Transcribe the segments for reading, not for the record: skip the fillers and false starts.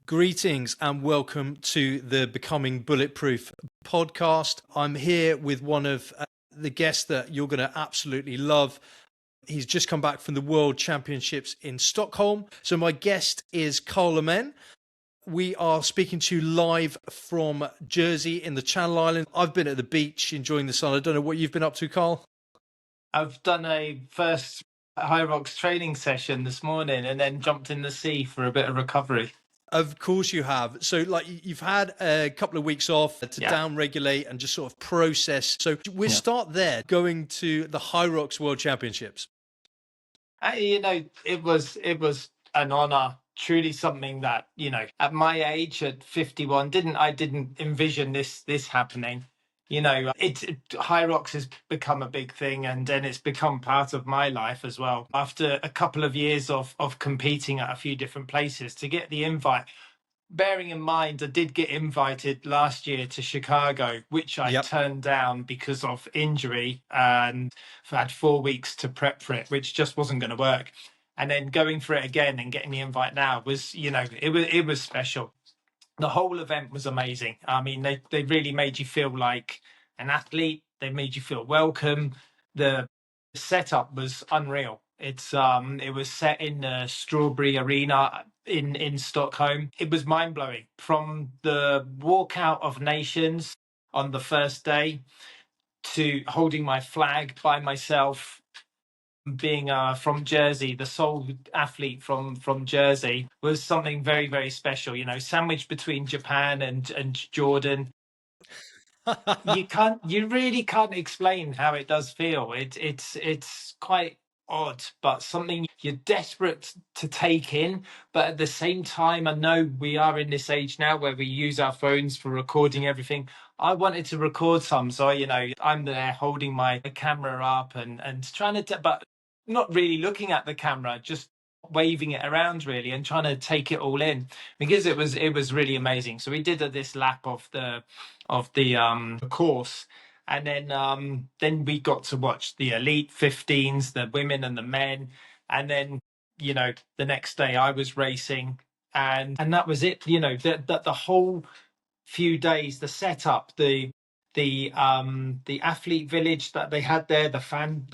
Greetings and welcome to the Becoming Bulletproof podcast. I'm here with one of the guests that you're going to absolutely love. He's just come back from the World Championships in Stockholm. So my guest is CarlLe Men. We are speaking to you live from Jersey in the Channel Islands. I've been at the beach enjoying the sun. I don't know what you've been up to, Carl. I've done a first HYROX training session this morning and then jumped in the sea for a bit of recovery. Of course you have. So like you've had a couple of weeks off to down-regulate and just sort of process. So we'll start there, going to the Hyrox World Championships. It was an honor, truly something that, at my age, at 51, I didn't envision this happening. Hyrox has become a big thing, and then it's become part of my life as well. After a couple of years of competing at a few different places, to get the invite, bearing in mind I did get invited last year to Chicago, which I turned down because of injury, and I've had 4 weeks to prep for it, which just wasn't going to work. And then going for it again and getting the invite now was, it was special. The whole event was amazing. I mean, they really made you feel like an athlete. They made you feel welcome. The setup was unreal. It was set in the Strawberry Arena in Stockholm. It was mind-blowing. From the walkout of nations on the first day to holding my flag by myself, being from Jersey, the sole athlete from Jersey, was something very, very special. Sandwiched between Japan and Jordan. You really can't explain how it does feel. It's quite odd, but something you're desperate to take in. But at the same time, I know we are in this age now where we use our phones for recording everything. I wanted to record some, so I'm there holding my camera up and trying to, but not really looking at the camera, just waving it around really and trying to take it all in, because it was really amazing. So we did this lap of the course, and then we got to watch the elite 15s, the women and the men, and then the next day I was racing, and that was it. The whole few days, the setup, the athlete village that they had there, the fan,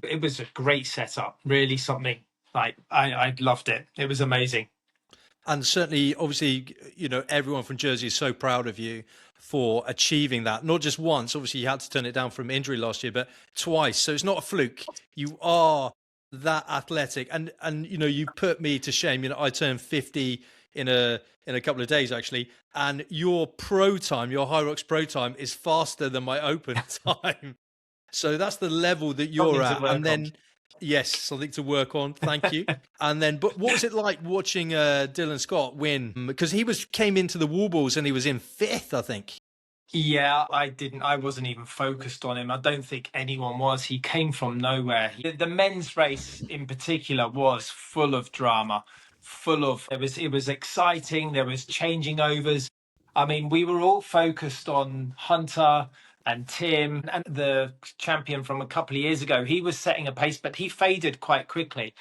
it was a great setup, really something like I loved it. It was amazing. And certainly, obviously, everyone from Jersey is so proud of you for achieving that. Not just once, obviously you had to turn it down from injury last year, but twice. So it's not a fluke. You are that athletic. And you put me to shame. I turned 50 in a couple of days actually, and your pro time, your HYROX pro time, is faster than my open time. So that's the level that you're at. And then yes, something to work on. Thank you. And then, but what was it like watching Dylan Scott win? Because he came into the wall balls and he was in 5th, I think. Yeah, I wasn't even focused on him. I don't think anyone was. He came from nowhere. The men's race in particular was full of drama, it was exciting. There was changing overs. I mean, we were all focused on Hunter and Tim, and the champion from a couple of years ago. He was setting a pace, but he faded quite quickly.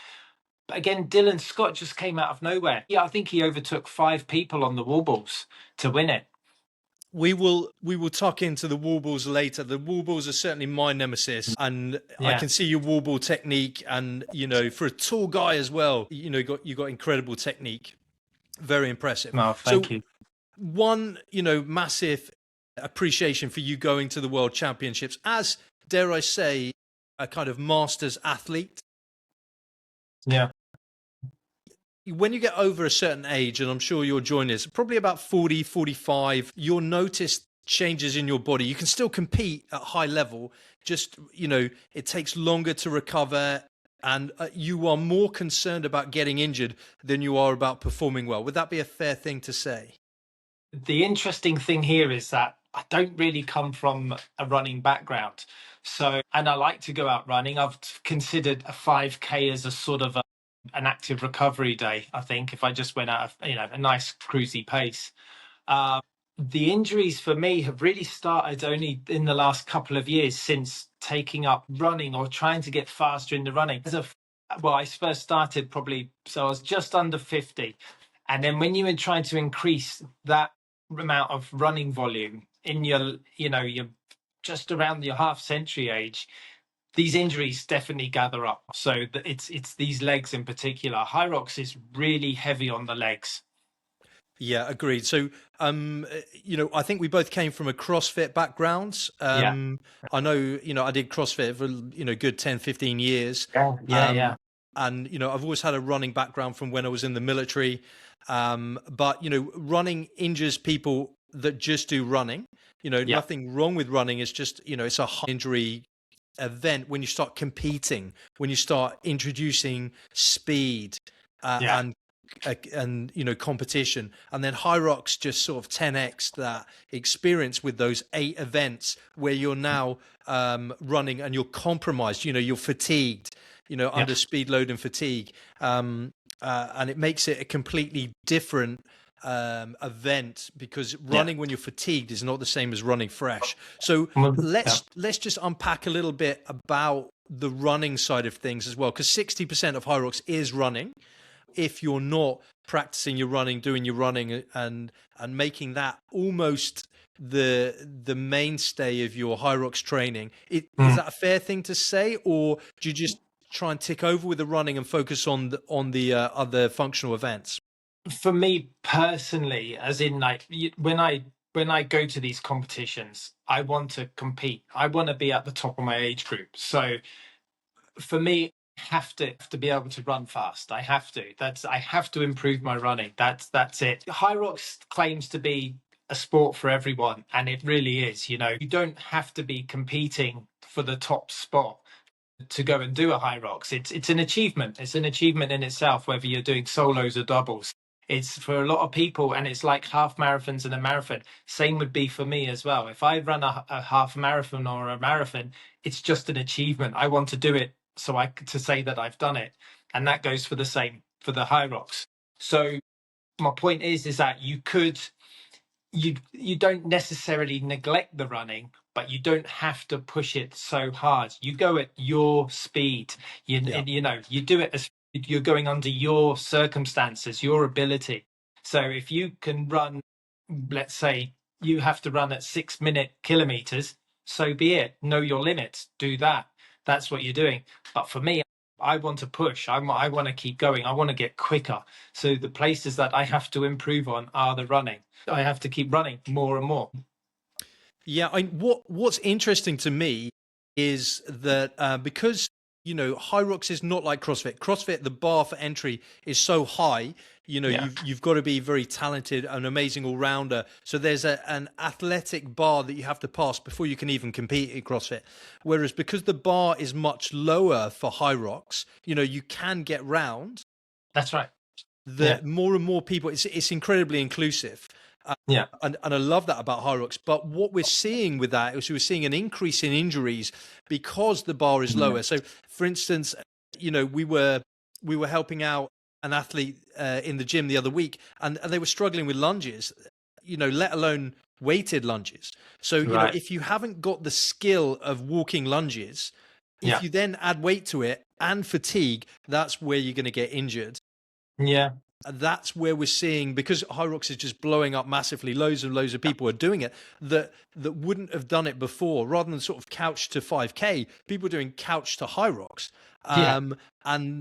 But again, Dylan Scott just came out of nowhere. Yeah, I think he overtook 5 people on the wall balls to win it. We will tuck into the wall balls later. The wall balls are certainly my nemesis, and I can see your wall ball technique. And for a tall guy as well, you got incredible technique. Very impressive. Oh, thank you. One massive appreciation for you going to the World Championships as, dare I say, a kind of masters athlete. Yeah. When you get over a certain age, and I'm sure you'll join us, probably about 40, 45, you'll notice changes in your body. You can still compete at high level, just, it takes longer to recover, and you are more concerned about getting injured than you are about performing well. Would that be a fair thing to say? The interesting thing here is that I don't really come from a running background. And I like to go out running. I've considered a 5K as a sort of an active recovery day, I think, if I just went at a nice cruisy pace. The injuries for me have really started only in the last couple of years since taking up running or trying to get faster in the running. I first started so I was just under 50. And then when you are trying to increase that amount of running volume in your, you're just around your half century age, these injuries definitely gather up. So it's these legs in particular. Hyrox is really heavy on the legs. Yeah, agreed. So, I think we both came from a CrossFit background. Yeah. I know, I did CrossFit for, good 10, 15 years. Yeah. Yeah. Um, Yeah. and, I've always had a running background from when I was in the military. But, running injures people that just do running. Yeah. Nothing wrong with running. It's just, it's a high injury event when you start competing, when you start introducing speed Yeah. and competition, and then Hyrox just sort of 10x that experience with those 8 events where you're now running and you're compromised, you're fatigued, Yeah. under speed load and fatigue, and it makes it a completely different event, because running when you're fatigued is not the same as running fresh. So Yeah. let's just unpack a little bit about the running side of things as well, because 60% of Hyrox is running. If you're not practicing your running, doing your running, and making that almost the mainstay of your Hyrox training, is that a fair thing to say, or do you just try and tick over with the running and focus on the other functional events? For me personally, as in like when I go to these competitions, I want to compete. I want to be at the top of my age group. So for me, I have to be able to run fast. I have to improve my running. That's it. Hyrox claims to be a sport for everyone, and it really is. You don't have to be competing for the top spot to go and do a Hyrox. It's an achievement. It's an achievement in itself, whether you're doing solos or doubles. It's for a lot of people, and it's like half marathons and a marathon. Same would be for me as well. If I run a half marathon or a marathon, it's just an achievement. I want to do it so to say that I've done it, and that goes for the same for the Hyrox. So my point is that you don't necessarily neglect the running, but you don't have to push it so hard. You go at your speed. Yeah. You do it as you're going under your circumstances, your ability. So if you can run, let's say you have to run at 6-minute kilometers, so be it. Know your limits. Do that. That's what you're doing. But for me, I want to push. I want to keep going. I want to get quicker. So the places that I have to improve on are the running. I have to keep running more and more. Yeah, what's interesting to me is that because Hyrox is not like CrossFit. CrossFit, the bar for entry is so high. Yeah. You've got to be very talented, an amazing all rounder. So there's an athletic bar that you have to pass before you can even compete in CrossFit. Whereas because the bar is much lower for Hyrox, you can get round. That's right. That more and more people, it's incredibly inclusive. Yeah. And I love that about Hyrox. But what we're seeing with that is we're seeing an increase in injuries because the bar is lower. So, for instance, we were helping out an athlete in the gym the other week, and they were struggling with lunges, let alone weighted lunges. So, if you haven't got the skill of walking lunges, if you then add weight to it and fatigue, that's where you're going to get injured. Yeah. That's where we're seeing, because Hyrox is just blowing up massively, loads and loads of people are doing it that wouldn't have done it before. Rather than sort of couch to 5K, people are doing couch to Hyrox. And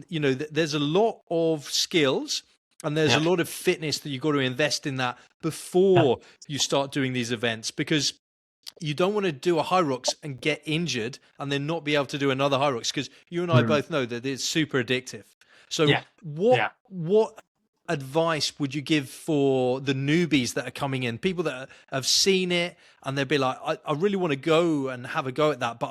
there's a lot of skills and there's a lot of fitness that you've got to invest in that before you start doing these events, because you don't want to do a Hyrox and get injured and then not be able to do another Hyrox, because you and I both know that it's super addictive. So what advice would you give for the newbies that are coming in, people that have seen it and they'll be like, I really want to go and have a go at that, but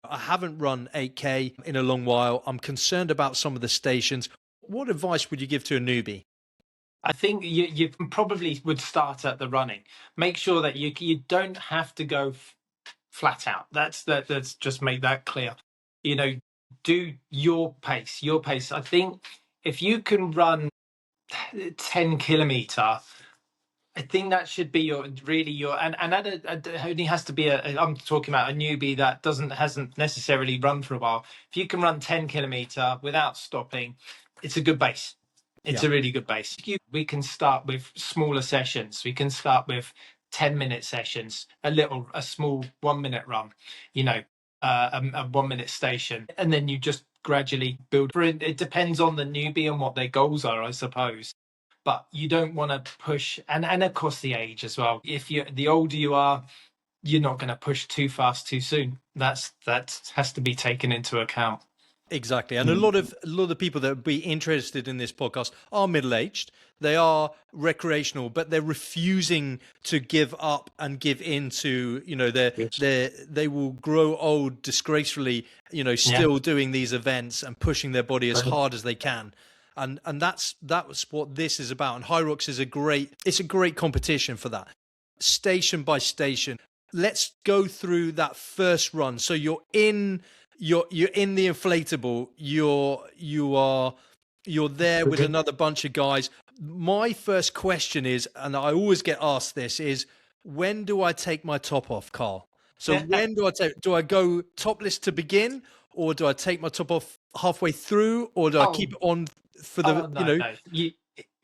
I haven't run 8K in a long while. I'm concerned about some of the stations. What advice would you give to a newbie? I think you probably would start at the running. Make sure that you don't have to go flat out. Let's just make that clear. Do your pace. Your pace. I think if you can run 10 kilometer, I think that should be your and that only has to be I'm talking about a newbie that hasn't necessarily run for a while. If you can run 10 kilometer without stopping, it's a good base. It's Yeah. a really good base. We can start with smaller sessions. We can start with 10-minute sessions, a small 1-minute run, you know, a 1-minute station. And then you just gradually build. It depends on the newbie and what their goals are, I suppose. But you don't want to push, and of course the age as well. If you the older you are, you're not going to push too fast too soon. That has to be taken into account. Exactly. And a lot of the people that would be interested in this podcast are middle-aged. They are recreational, but they're refusing to give up and give in to, you know, they will grow old disgracefully, you know, Yeah. still doing these events and pushing their body as hard as they can. And that's what this is about. And HYROX is a great competition for that. Station by station. Let's go through that first run. So you're in the inflatable, you're there with another bunch of guys. My first question is, and I always get asked this, is when do I take my top off, Carl? So when do I go topless to begin, or do I take my top off halfway through, or do I keep it on for the, no.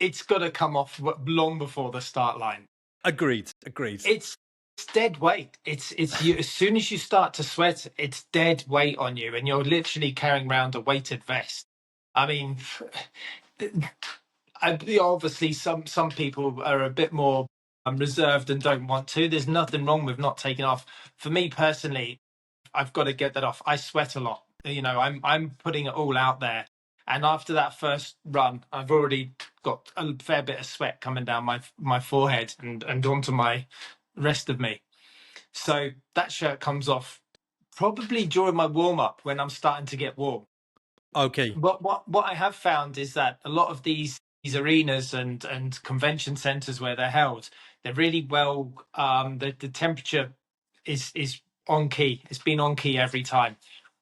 It's got to come off long before the start line. Agreed. It's dead weight. It's you. As soon as you start to sweat, it's dead weight on you, and you're literally carrying around a weighted vest. I mean, obviously some people are a bit more reserved and don't want to. There's nothing wrong with not taking off. For me personally, I've got to get that off. I sweat a lot. You know, I'm putting it all out there. And after that first run, I've already got a fair bit of sweat coming down my forehead and onto my rest of me. So that shirt comes off probably during my warm up when I'm starting to get warm. Okay. What I have found is that a lot of these arenas and convention centers where they're held, they're really well. The temperature is on key. It's been on key every time.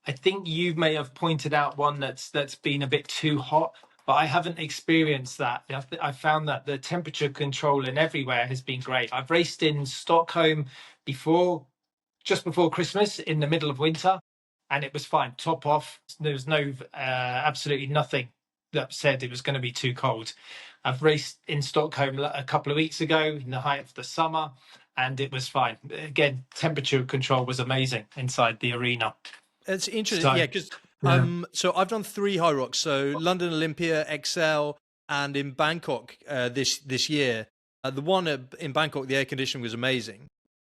I think you may have pointed out one that's been a bit too hot, but I haven't experienced that. I found that the temperature control in everywhere has been great. I've raced in Stockholm just before Christmas in the middle of winter, and it was fine. Top off. There was absolutely nothing that said it was going to be too cold. I've raced in Stockholm a couple of weeks ago in the height of the summer, and it was fine. Again, temperature control was amazing inside the arena. It's interesting, yeah, because so I've done 3 HYROX, so London Olympia, XL, and in Bangkok this year. The one in Bangkok, the air conditioning was amazing.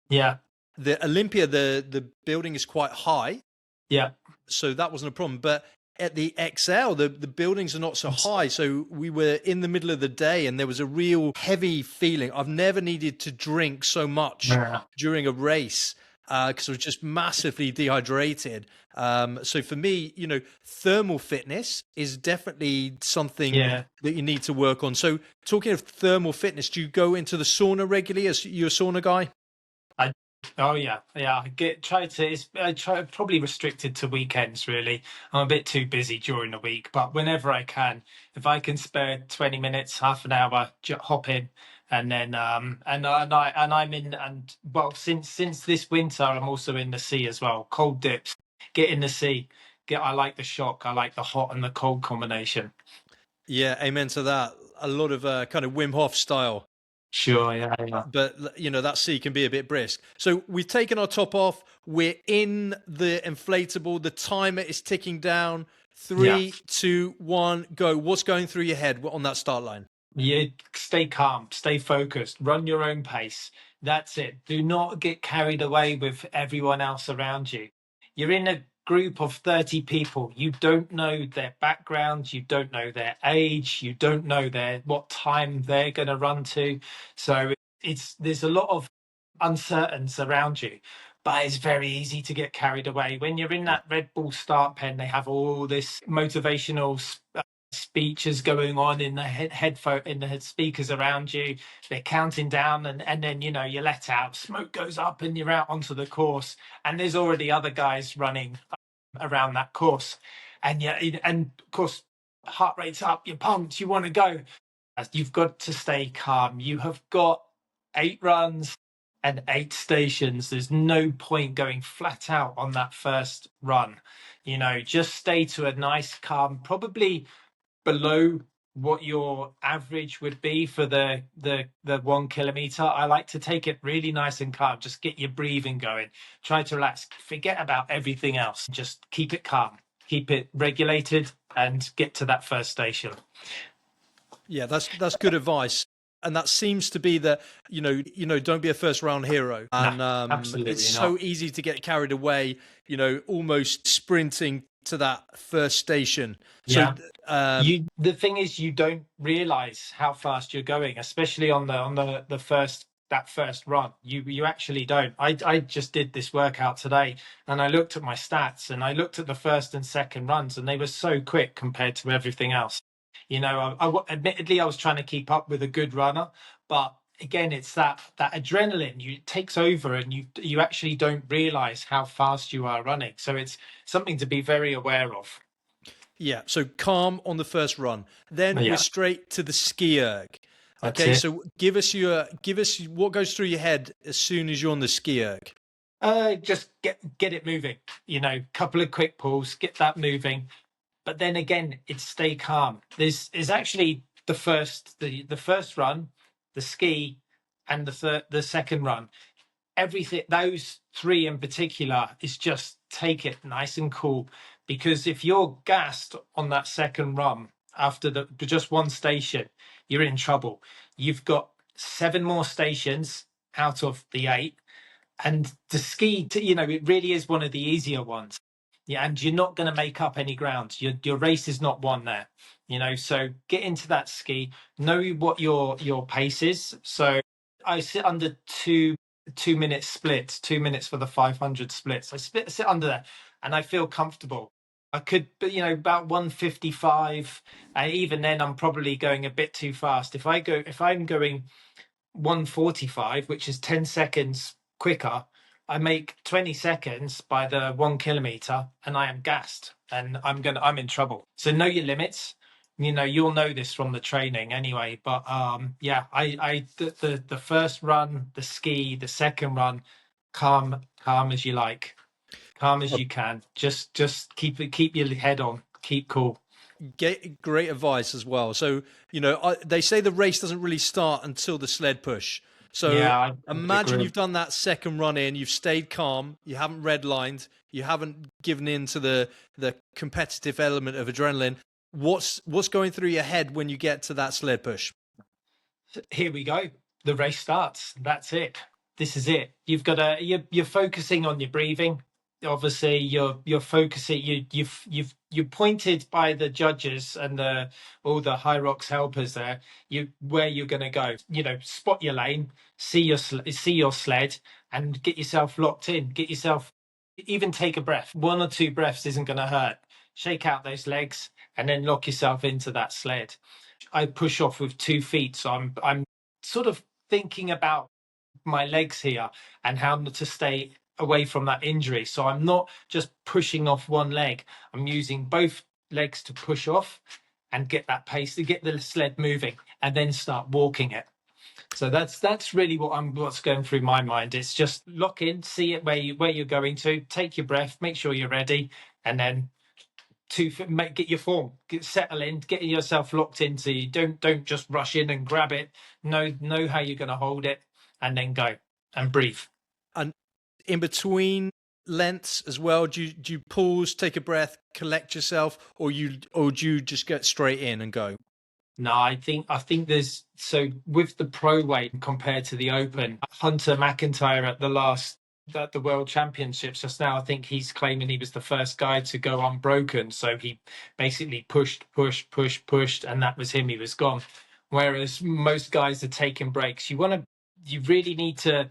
Yeah. The Olympia, the building is quite high. Yeah. So that wasn't a problem. But at the XL, the buildings are not so high. So we were in the middle of the day and there was a real heavy feeling. I've never needed to drink so much during a race because I was just massively dehydrated. So for me, you know, thermal fitness is definitely something that you need to work on. So talking of thermal fitness, do you go into the sauna regularly? As you a sauna guy? I try probably restricted to weekends. Really, I'm a bit too busy during the week, but whenever I can, if I can spare 20 minutes, half an hour, hop in, and then I'm in. And well, since this winter, I'm also in the sea as well. Cold dips, get in the sea. I like the shock. I like the hot and the cold combination. Yeah, amen to that. A lot of kind of Wim Hof style. Sure, yeah. But, you know, that sea can be a bit brisk. So we've taken our top off. We're in the inflatable. The timer is ticking down. 3, 2, 1, go. What's going through your head on that start line? You stay calm, stay focused, run your own pace. That's it. Do not get carried away with everyone else around you. You're in a group of 30 people. You don't know their background, you don't know their age, you don't know what time they're going to run to. So there's a lot of uncertainties around you. But it's very easy to get carried away. When you're in that Red Bull start pen, they have all this motivational speeches going on in the head speakers around you. They're counting down, and then you let out, smoke goes up, and you're out onto the course, and there's already other guys running around that course, and of course heart rate's up, you're pumped, you want to go. You've got to stay calm. You have got 8 runs and 8 stations. There's no point going flat out on that first run. Just stay to a nice calm, probably below what your average would be for the 1 kilometer. I like to take it really nice and calm. Just get your breathing going. Try to relax. Forget about everything else. Just keep it calm. Keep it regulated and get to that first station. Yeah, that's good advice. And that seems to be the, don't be a first round hero. And absolutely it's not. so easy to get carried away, almost sprinting to that first station. So the thing is, you don't realize how fast you're going, especially on the first run. You actually don't. I just did this workout today, and I looked at my stats, and I looked at the first and second runs, and they were so quick compared to everything else. Admittedly, I was trying to keep up with a good runner, but again, it's that adrenaline takes over, and you actually don't realize how fast you are running. So it's something to be very aware of. Yeah, so calm on the first run. Then we're straight to the ski erg. Okay, so give us what goes through your head as soon as you're on the ski erg. Just get it moving. Couple of quick pulls, get that moving. But then again, it's stay calm. There's actually the first run, the ski, and the second run. Everything, those three in particular, is just take it nice and cool. Because if you're gassed on that second run after just one station, you're in trouble. You've got 7 more stations out of the 8, and the ski, it really is one of the easier ones. Yeah, and you're not going to make up any ground. Your race is not won there. So get into that ski. Know what your pace is. So I sit under 2-minute splits, 2 minutes for the 500 splits. I sit under that, and I feel comfortable. I could, but about 155, and even then, I'm probably going a bit too fast. If I'm going 145, which is 10 seconds quicker, I make 20 seconds by the 1 kilometer, and I am gassed, and I'm in trouble. So know your limits. You'll know this from the training anyway. But the first run, the ski, the second run, calm as you like, calm as you can. Just keep your head on, keep cool. Great advice as well. So they say the race doesn't really start until the sled push. So imagine you've done that second run in, you've stayed calm, you haven't redlined, you haven't given in to the competitive element of adrenaline. What's going through your head when you get to that sled push? Here we go. The race starts. That's it. This is it. You're focusing on your breathing. Obviously, you're focusing. You're pointed by the judges and all the HYROX helpers there. Where you're going to go. Spot your lane, see your sled, and get yourself locked in. Even take a breath. 1 or 2 breaths isn't going to hurt. Shake out those legs and then lock yourself into that sled. I push off with 2 feet, so I'm sort of thinking about my legs here and how to stay away from that injury. So I'm not just pushing off one leg. I'm using both legs to push off and get that pace, to get the sled moving, and then start walking it. So that's really what's going through my mind. It's just lock in, see it where you're going to, take your breath, make sure you're ready, and then get your form, settle in, get yourself locked into. Don't just rush in and grab it. Know how you're going to hold it, and then go and breathe. And in between lengths as well, do you pause, take a breath, collect yourself, or do you just get straight in and go? No, I think there's, so with the pro weight compared to the open, Hunter McIntyre at the World Championships just now, I think he's claiming he was the first guy to go unbroken. So he basically pushed, and that was him. He was gone. Whereas most guys are taking breaks. You really need to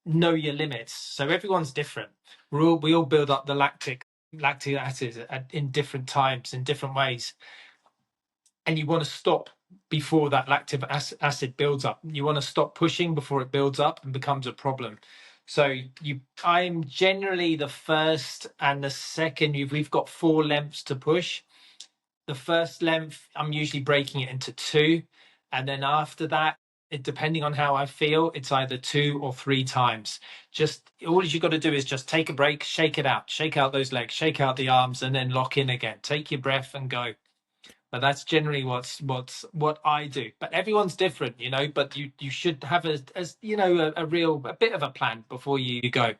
know your limits. So everyone's different. We all build up the lactic acid in different times, in different ways. And you want to stop before that lactic acid builds up. You want to stop pushing before it builds up and becomes a problem. So I'm generally the first and the second. We've got 4 lengths to push. The first length, I'm usually breaking it into 2. And then after that, depending on how I feel, it's either 2 or 3 times. Just all you got to do is just take a break, shake it out, shake out those legs, shake out the arms, and then lock in again. Take your breath and go. But that's generally what I do. But everyone's different, you know. But you should have as you know a bit of a plan before you go.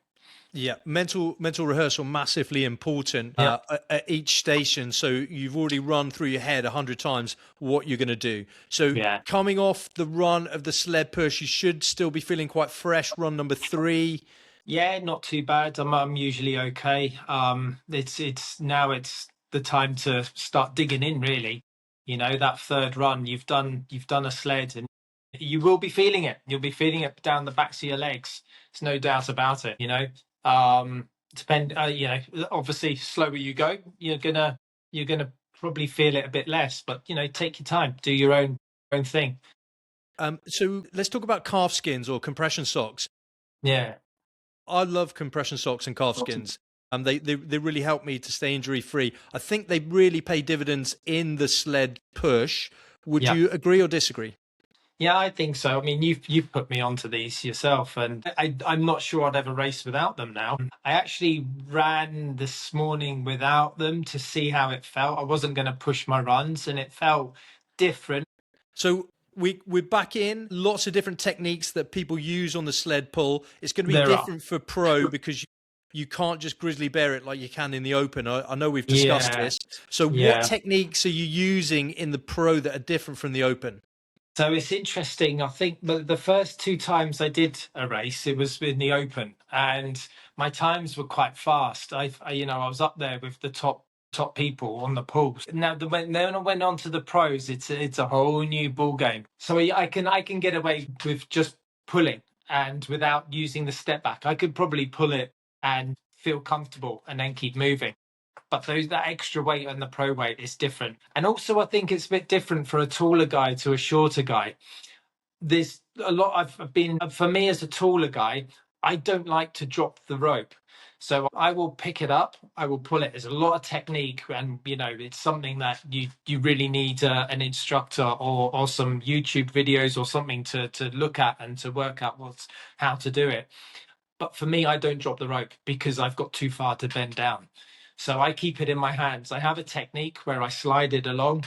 Yeah, mental rehearsal massively important Yeah, at each station. So you've already run through your head 100 times what you're going to do. So yeah, coming off the run of the sled push, you should still be feeling quite fresh. Run number 3. yeah. Not too bad. I'm usually okay. It's the time to start digging in. Really, you know, that third run you've done a sled, and you will be feeling it. You'll be feeling it down the backs of your legs. There's no doubt about it. You know, you know, obviously slower you go, you're gonna probably feel it a bit less. But you know, take your time, do your own thing. So let's talk about calf skins or compression socks. Yeah, I love compression socks and calf skins. They really help me to stay injury free. I think they really pay dividends in the sled push. Would yeah. you agree or disagree? Yeah, I think so. I mean, you've put me onto these yourself, and I'm not sure I'd ever race without them now. I actually ran this morning without them to see how it felt. I wasn't going to push my runs, and it felt different. So we're back in lots of different techniques that people use on the sled pull. It's going to be There are. different for pro because you can't just grizzly bear it like you can in the open. I know we've discussed Yeah, this. So what yeah. techniques are you using in the pro that are different from the open? So it's interesting. I think the first two times I did a race, it was in the open, and my times were quite fast. You know, I was up there with the top people on the pools. Now, when then I went on to the pros, it's a whole new ball game. So I can get away with just pulling and without using the step back. I could probably pull it and feel comfortable and then keep moving. But that extra weight on the pro weight is different. And also I think it's a bit different for a taller guy to a shorter guy. There's a lot I've been for me as a taller guy, I don't like to drop the rope. So I will pick it up, I will pull it. There's a lot of technique, and you know, it's something that you really need an instructor or some YouTube videos or something to look at and to work out how to do it. But for me, I don't drop the rope because I've got too far to bend down. So I keep it in my hands. I have a technique where I slide it along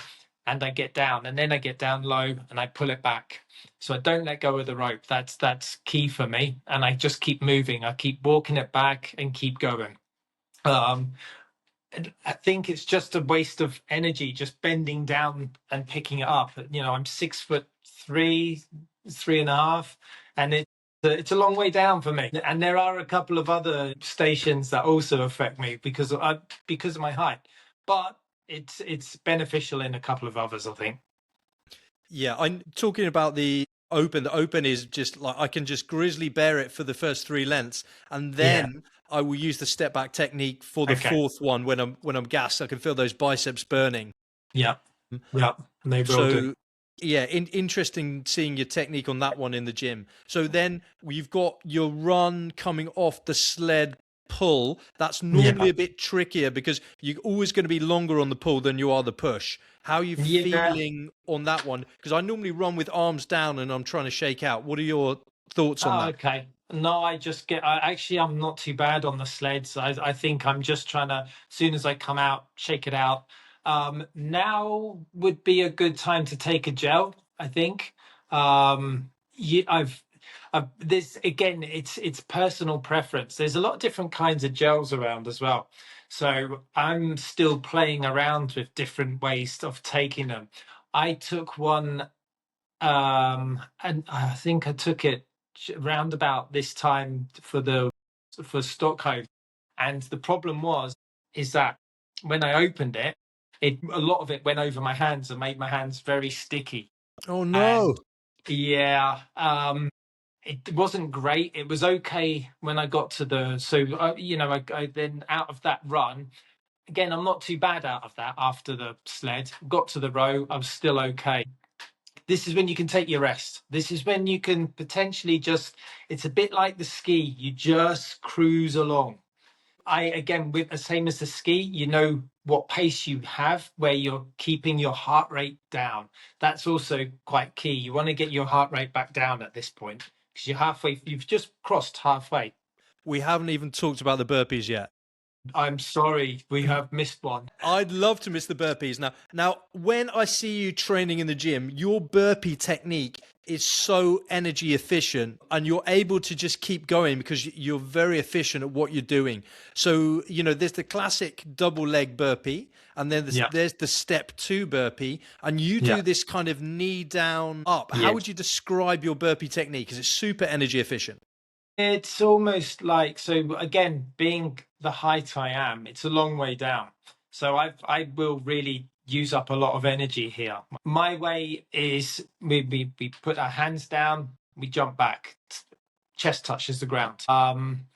and I get down, and then I get down low and I pull it back. So I don't let go of the rope. That's key for me. And I just keep moving. I keep walking it back and keep going. Um, and I think it's just a waste of energy just bending down and picking it up. You know, I'm 6'3", 3.5, and it's a long way down for me. And there are a couple of other stations that also affect me because of my height, but it's beneficial in a couple of others, I think. Yeah, I'm talking about the open. The open is just like I can just grizzly bear it for the first 3 lengths, and Yeah. then I will use the step back technique for the Okay. fourth one when I'm gassed. I can feel those biceps burning. Yeah. Yeah. They will do. So yeah, interesting seeing your technique on that one in the gym. So then you've got your run coming off the sled pull. That's normally Yeah. a bit trickier because you're always going to be longer on the pull than you are the push. How are you Yeah. feeling on that one? Because I normally run with arms down and I'm trying to shake out. What are your thoughts on Oh, that? okay. No, actually, I'm not too bad on the sleds. I think I'm just trying to, as soon as I come out, shake it out. Now would be a good time to take a gel, I think. Yeah, this again, it's personal preference. There's a lot of different kinds of gels around as well. So I'm still playing around with different ways of taking them. I took one and I think I took it round about this time for Stockholm, and the problem is that when I opened it, a lot of it went over my hands and made my hands very sticky. Oh And no. yeah, it wasn't great. It was okay when I got to you know, I then out of that run again. I'm not too bad out of that after the sled. Got to the row, I was still okay. This is when you can take your rest. This is when you can potentially just, it's a bit like the ski, you just cruise along. I, again, with the same as the ski, you know what pace you have where you're keeping your heart rate down. That's also quite key. You want to get your heart rate back down at this point because you've just crossed halfway. We haven't even talked about the burpees yet. I'm sorry, we have missed one. I'd love to miss the burpees. Now, when I see you training in the gym, your burpee technique is so energy efficient and you're able to just keep going because you're very efficient at what you're doing. So, there's the classic double leg burpee and then Yeah, there's the step two burpee and you yeah. do this kind of knee down up. How Yes. would you describe your burpee technique? Because it's super energy efficient. It's almost like, so again, being the height I am, it's a long way down. So I will really use up a lot of energy here. My way is we put our hands down, we jump back, chest touches the ground. And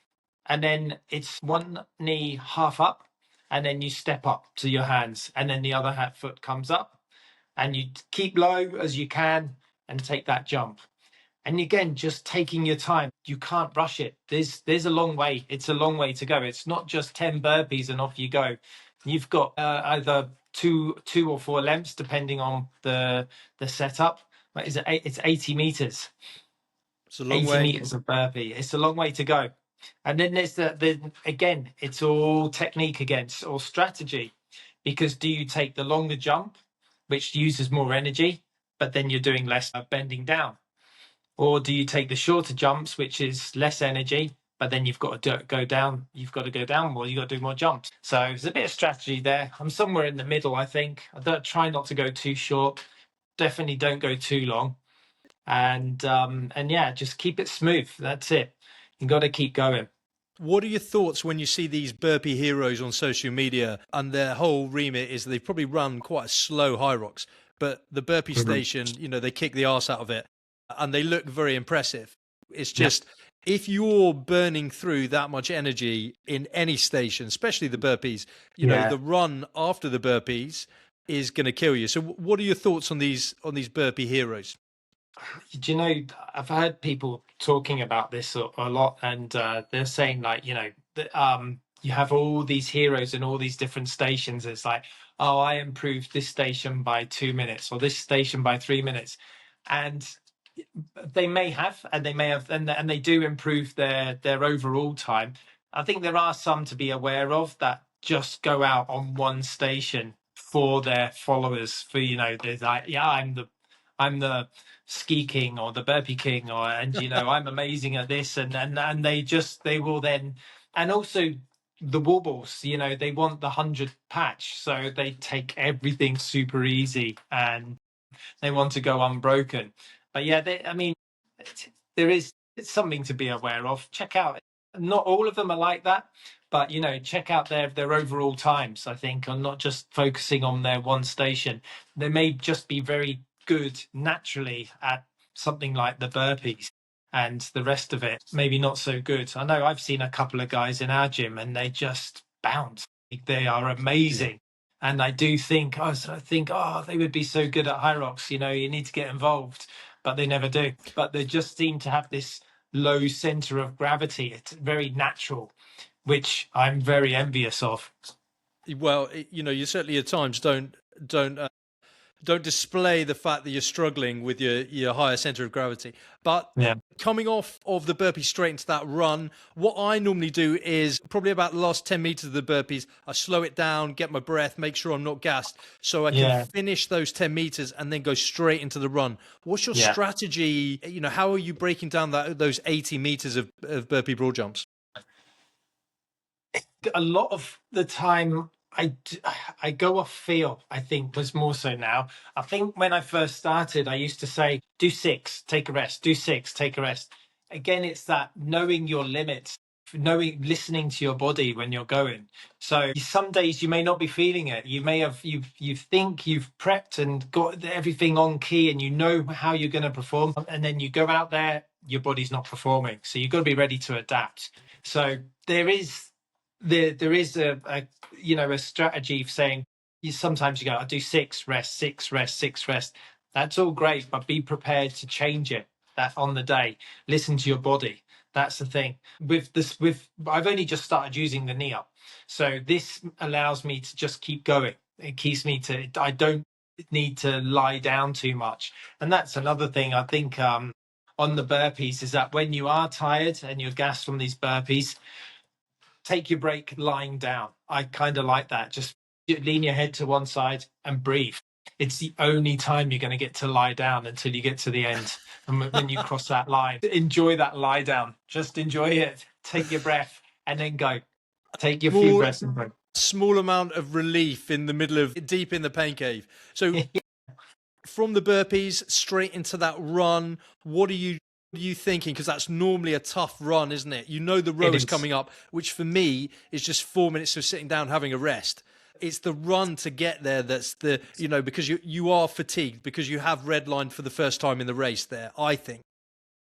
then it's one knee half up, and then you step up to your hands, and then the other foot comes up, and you keep low as you can and take that jump. And again, just taking your time. You can't rush it. There's a long way. It's a long way to go. It's not just 10 burpees and off you go. You've got either two or four lengths, depending on the setup. But it's 80 meters. It's a long 80 way. meters of burpee. It's a long way to go. And then there's again, it's all technique against or strategy. Because do you take the longer jump, which uses more energy, but then you're doing less bending down? Or do you take the shorter jumps, which is less energy, but then you've got to go down. You've got to go down more. You've got to do more jumps. So there's a bit of strategy there. I'm somewhere in the middle, I think. I don't try not to go too short. Definitely don't go too long. And yeah, just keep it smooth. That's it. You got to keep going. What are your thoughts when you see these burpee heroes on social media and their whole remit is they've probably run quite a slow HYROX, but the burpee station, they kick the arse out of it and they look very impressive. It's just, if you're burning through that much energy in any station, especially the burpees, the run after the burpees is going to kill you. So what are your thoughts on these burpee heroes? Do you know, I've heard people talking about this a lot, and they're saying, like, you have all these heroes in all these different stations. It's like, oh, I improved this station by 2 minutes or this station by 3 minutes. And they may have, and they do improve their overall time. I think there are some to be aware of that just go out on one station for their followers. For there's like, yeah, I'm the ski king or the burpee king, and I'm amazing at this, and they will then, and also the wobbles. They want the 100 patch, so they take everything super easy and they want to go unbroken. But yeah, there is, it's something to be aware of. Check out, not all of them are like that, but check out their overall times, I think, on not just focusing on their one station. They may just be very good naturally at something like the burpees, and the rest of it maybe not so good. I know I've seen a couple of guys in our gym and they just bounce. They are amazing. And I do think, oh, they would be so good at HYROX. You need to get involved, but they never do. But they just seem to have this low center of gravity. It's very natural, which I'm very envious of. Well, you certainly at times don't display the fact that you're struggling with your higher center of gravity. But Yeah. coming off of the burpee straight into that run, what I normally do is probably about the last 10 meters of the burpees, I slow it down, get my breath, make sure I'm not gassed, so I can finish those 10 meters and then go straight into the run. What's your strategy? How are you breaking down those 80 meters of burpee broad jumps? A lot of the time I go off feel, I think, was more so now. I think when I first started, I used to say, do 6, take a rest, do 6, take a rest. Again, it's that knowing your limits, listening to your body when you're going. So some days you may not be feeling it. You may have, you think you've prepped and got everything on key and you know how you're going to perform. And then you go out there, your body's not performing. So you've got to be ready to adapt. So there is a strategy of saying sometimes you go, I do 6 rest, 6 rest, 6 rest. That's all great, but be prepared to change it that on the day. Listen to your body. That's the thing. I've only just started using the knee up, so this allows me to just keep going. It keeps me to. I don't need to lie down too much, and that's another thing I think on the burpees is that when you are tired and you're gassed from these burpees, take your break lying down. I kind of like that. Just lean your head to one side and breathe. It's the only time you're going to get to lie down until you get to the end. And when you cross that line, enjoy that lie down. Just enjoy it. Take your breath and then go. Take your few breaths and go. Small amount of relief in the middle of deep in the pain cave. So from the burpees straight into that run, what are you thinking? Because that's normally a tough run, isn't it? You know the row is coming up, which for me is just 4 minutes of sitting down having a rest. It's the run to get there that's the, you know, because you are fatigued, because you have redlined for the first time in the race there, I think.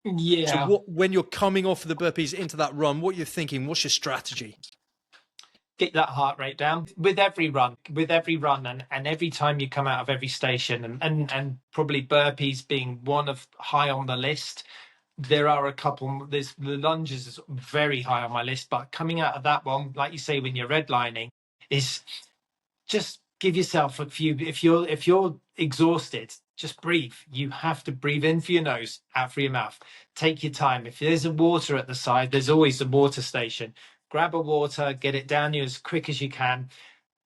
Yeah. So when you're coming off the burpees into that run, what you're thinking, what's your strategy? Get that heart rate down with every run, and every time you come out of every station, and probably burpees being one of high on the list. There are a couple. There's the lunges is very high on my list, but coming out of that one, like you say, when you're redlining, is just give yourself a few. If you're exhausted, just breathe. You have to breathe in for your nose, out for your mouth. Take your time. If there's a water at the side, there's always a water station. Grab a water, get it down you as quick as you can,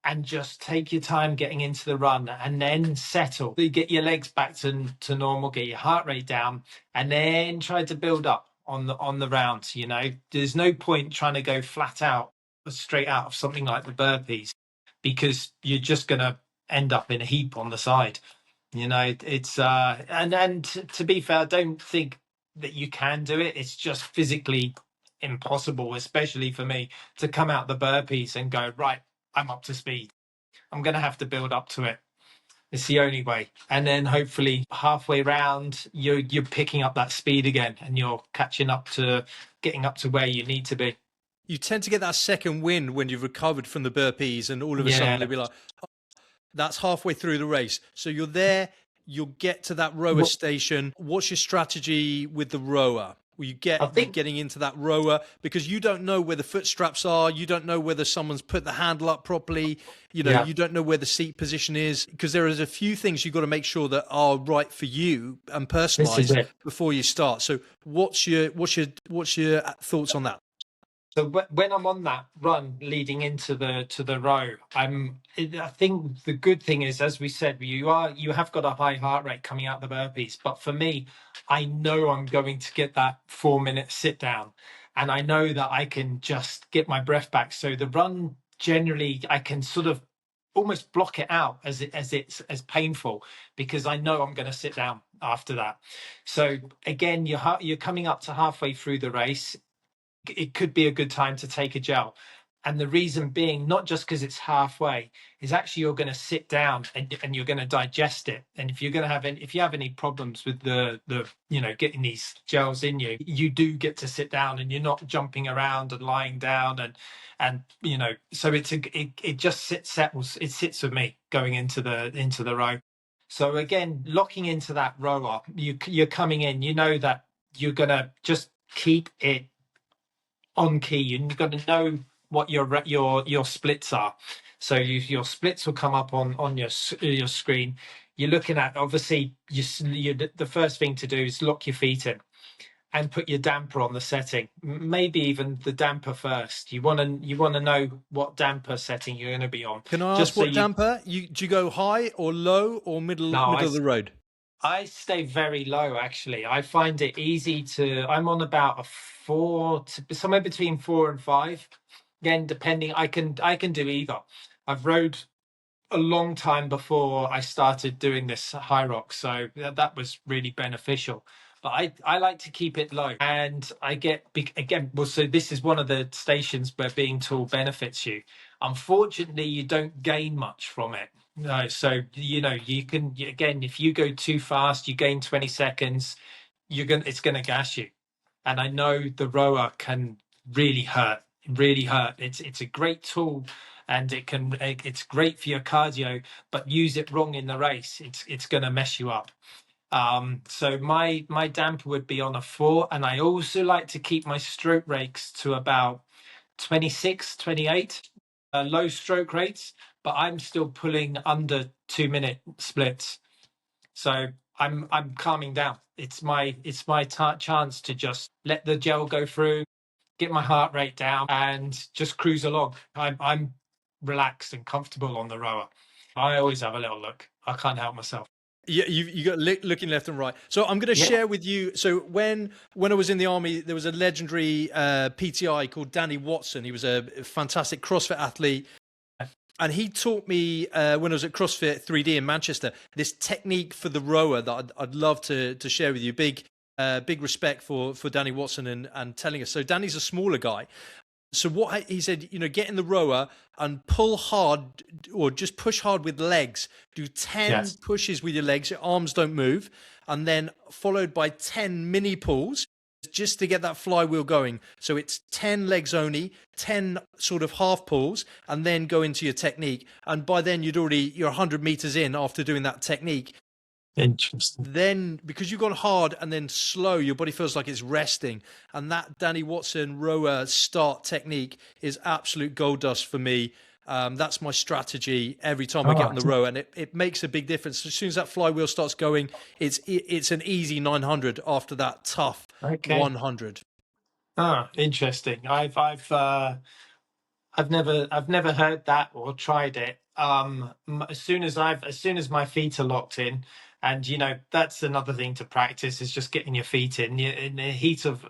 and just take your time getting into the run, and then settle. You get your legs back to normal, get your heart rate down, and then try to build up on the round. You know, there's no point trying to go flat out, straight out of something like the burpees, because you're just going to end up in a heap on the side. You know, it's and to be fair, I don't think that you can do it. It's just physically impossible, especially for me, to come out the burpees and go, right, I'm up to speed. I'm going to have to build up to it. It's the only way. And then hopefully halfway round, you're picking up that speed again, and you're catching up to getting up to where you need to be. You tend to get that second wind when you've recovered from the burpees, and all of a sudden you'll be like, oh, that's halfway through the race. So you're there, you'll get to that rower station. What's your strategy with the rower? Will you getting into that rower, because you don't know where the foot straps are, you don't know whether someone's put the handle up properly, you know, you don't know where the seat position is, because there is a few things you've got to make sure that are right for you and personalized before you start. So what's your thoughts on that? So when I'm on that run leading into the row, I think the good thing is, as we said, you have got a high heart rate coming out the burpees. But for me, I know I'm going to get that 4-minute sit down, and I know that I can just get my breath back. So the run, generally, I can sort of almost block it out as it's as painful, because I know I'm going to sit down after that. So again, you're coming up to halfway through the race. It could be a good time to take a gel. And the reason being, not just because it's halfway, is actually you're going to sit down and you're going to digest it. And if you're going to have if you have any problems with the getting these gels in you, you do get to sit down, and you're not jumping around and lying down and so it just settles. It sits with me going into the row. So again, locking into that rower, you're coming in, you know that you're going to just keep it on key. You've got to know what your splits are. So your splits will come up on your screen. You're looking at, obviously, the first thing to do is lock your feet in and put your damper on the setting. Maybe even the damper first. You want to know what damper setting you're going to be on. Can I ask what damper? Do you go high or low or middle of the road? I stay very low, actually. I find it easy I'm on about a 4 to somewhere between 4 and 5. Again, depending, I can do either. I've rode a long time before I started doing this HYROX, so that was really beneficial. But I like to keep it low, and I get, again, well, so this is one of the stations where being tall benefits you. Unfortunately, you don't gain much from it. No, so you can, again, if you go too fast, you gain 20 seconds, it's gonna gas you. And I know the rower can really hurt. It's a great tool, and it's great for your cardio, but use it wrong in the race, it's gonna mess you up. So my damper would be on a 4, and I also like to keep my stroke rates to about 26, 28. Low stroke rates, but I'm still pulling under 2-minute splits. So I'm calming down. It's my chance to just let the gel go through, get my heart rate down, and just cruise along. I'm relaxed and comfortable on the rower. I always have a little look. I can't help myself. Yeah, you got looking left and right. So I'm going to Yeah. share with you. So when I was in the army, there was a legendary PTI called Danny Watson. He was a fantastic CrossFit athlete, and he taught me when I was at CrossFit 3D in Manchester this technique for the rower that I'd love to share with you. Big respect for Danny Watson and telling us. So Danny's a smaller guy. So what he said, get in the rower and pull hard, or just push hard with legs. Do 10 Yes. pushes with your legs, your arms don't move, and then followed by 10 mini pulls just to get that flywheel going. So it's 10 legs only, 10 sort of half pulls, and then go into your technique. And by then you're 100 meters in after doing that technique. Interesting. Then because you've gone hard and then slow, your body feels like it's resting. And that Danny Watson rower start technique is absolute gold dust for me. That's my strategy every time I get on the rower, and it makes a big difference. As soon as that flywheel starts going, it's an easy 900 after that tough 100. Interesting. I've never heard that or tried it. As soon as my feet are locked in, and that's another thing to practice, is just getting your feet in. In the heat of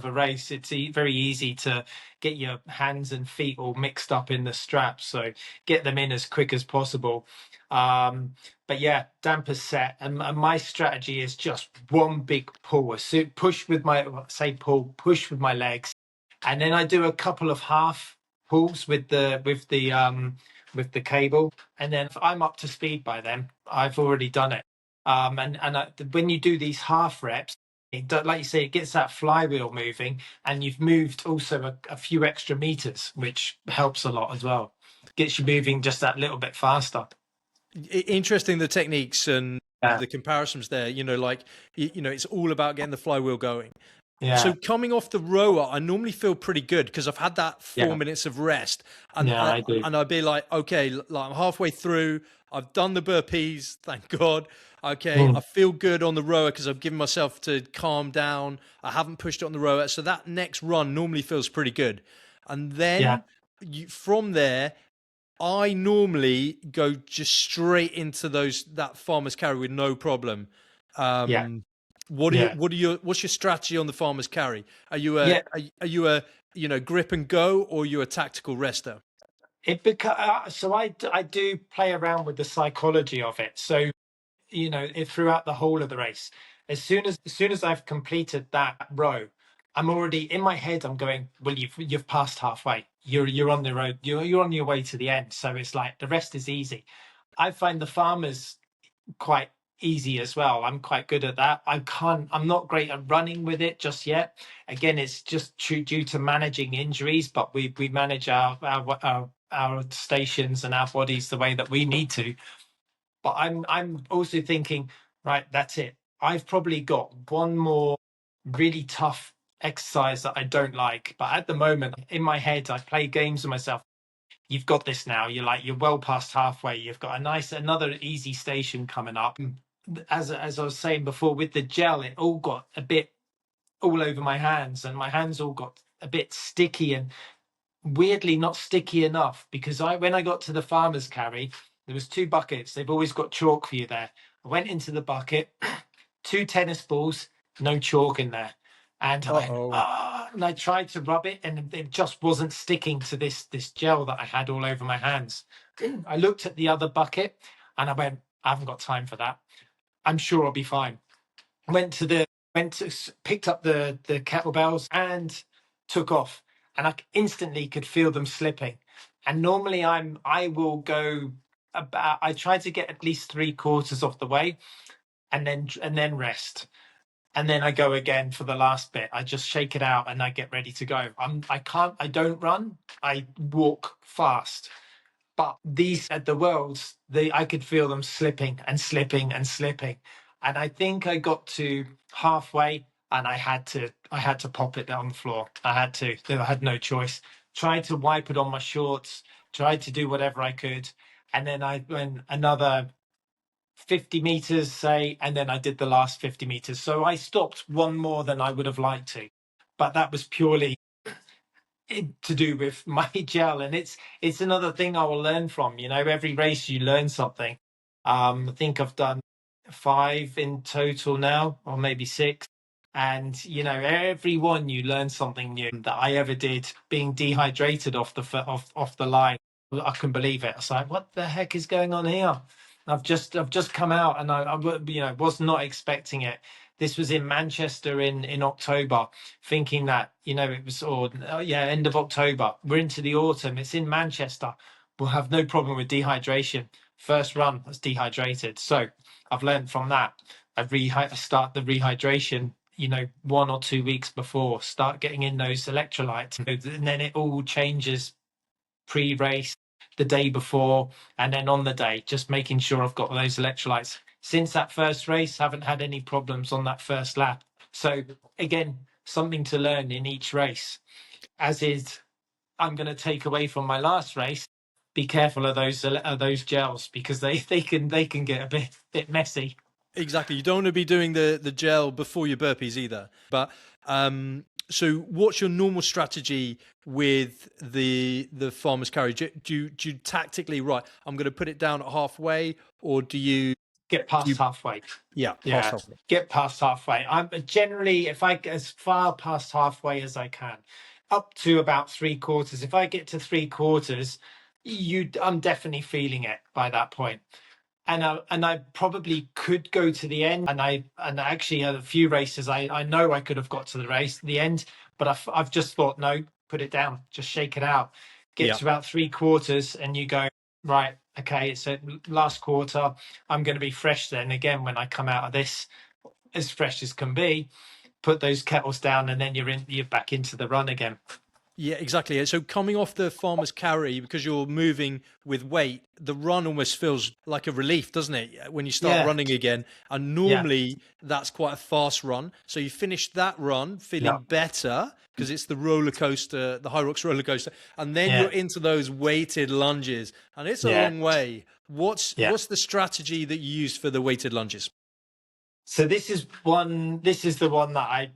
a race, it's very easy to get your hands and feet all mixed up in the straps. So get them in as quick as possible. But yeah, damper set, and my strategy is just one big pull. So push with push with my legs, and then I do a couple of half pulls with the cable, and then if I'm up to speed by then, I've already done it. When you do these half reps, like you say, it gets that flywheel moving, and you've moved also a few extra meters, which helps a lot as well. Gets you moving just that little bit faster. Interesting, the techniques and Yeah. the comparisons there. It's all about getting the flywheel going. So Yeah. coming off the rower, I normally feel pretty good because I've had that 4 minutes of rest, and Yeah, I do. and I'd be like, okay, like I'm halfway through. I've done the burpees, thank God. Okay, I feel good on the rower because I've given myself to calm down. I haven't pushed it on the rower, so that next run normally feels pretty good. And Yeah. then from there, I normally go just straight into that farmer's carry with no problem. Yeah. Yeah. What's your strategy on the farmer's carry? Are you Yeah. a grip and go, or are you a tactical rester? So I do play around with the psychology of it. So throughout the whole of the race, as soon as I've completed that row, I'm already in my head. I'm going, well, you've passed halfway. You're on the road. You're on your way to the end. So it's like the rest is easy. I find the farmers quite easy as well. I'm quite good at that. I'm not great at running with it just yet. Again, it's just due to managing injuries, but we manage our stations and our bodies the way that we need to. But I'm also thinking, right, that's it. I've probably got one more really tough exercise that I don't like. But at the moment, in my head, I play games with myself. You've got this now. You're well past halfway. You've got another easy station coming up. As I was saying before, with the gel, it all got a bit all over my hands, and my hands all got a bit sticky, and weirdly not sticky enough, because when I got to the farmer's carry, there was two buckets. They've always got chalk for you there. I went into the bucket, two tennis balls, no chalk in there. And I went, Uh-oh. and I tried to rub it, and it just wasn't sticking to this gel that I had all over my hands. I looked at the other bucket, and I went, I haven't got time for that. I'm sure I'll be fine. Picked up the kettlebells and took off, and I instantly could feel them slipping. And normally I will go about, I try to get at least 3/4 of the way, and then rest, and then I go again for the last bit. I just shake it out and I get ready to go. I don't run, I walk fast. But these at the Worlds, I could feel them slipping and slipping and slipping. And I think I got to halfway, and I had to pop it on the floor. I had no choice. Tried to wipe it on my shorts, tried to do whatever I could. And then I went another 50 meters, say, and then I did the last 50 meters. So I stopped one more than I would have liked to. But that was purely to do with my gel, and it's another thing I will learn from. Every race you learn something. I think I've done 5 in total now, or maybe 6. And every one you learn something new. That I ever did, being dehydrated off the line, I couldn't believe it. I was like, what the heck is going on here? I've just come out, and I was not expecting it. This was in Manchester in October, thinking that it was, end of October. We're into the autumn. It's in Manchester. We'll have no problem with dehydration. First run, I was dehydrated. So I've learned from that. I start the rehydration 1 or 2 weeks before, start getting in those electrolytes, and then it all changes pre-race, the day before, and then on the day, just making sure I've got those electrolytes. Since that first race, haven't had any problems on that first lap. So again, something to learn in each race. As is, I'm going to take away from my last race. Be careful of those gels, because they can get a bit messy. Exactly. You don't want to be doing the gel before your burpees either. But so what's your normal strategy with the farmer's carry? Do you tactically, right, I'm going to put it down at halfway, or do you get past halfway? Yeah, past halfway. Get past halfway. I'm generally, if I get as far past halfway as I can, up to about 3/4. If I get to 3/4, I'm definitely feeling it by that point. And I probably could go to the end, and actually a few races I know I could have got to the end, but I've just thought, no, put it down, just shake it out. Get to about 3/4, and you go, right, okay, it's a last quarter. I'm going to be fresh then again when I come out of this, as fresh as can be. Put those kettles down, and then you're back into the run again. Yeah, exactly. So coming off the farmer's carry, because you're moving with weight, the run almost feels like a relief, doesn't it? When you start running again. And normally that's quite a fast run. So you finish that run feeling better, because it's the roller coaster, the HYROX roller coaster. And then you're into those weighted lunges. And it's a long way. What's the strategy that you use for the weighted lunges? So this is the one that I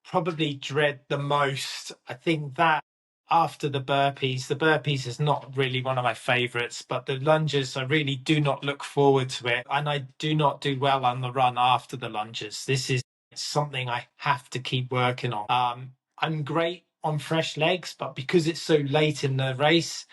probably dread the most. I think that after the burpees is not really one of my favorites, but the lunges, I really do not look forward to it. And I do not do well on the run after the lunges. This is something I have to keep working on. I'm great on fresh legs, but because it's so late in the race,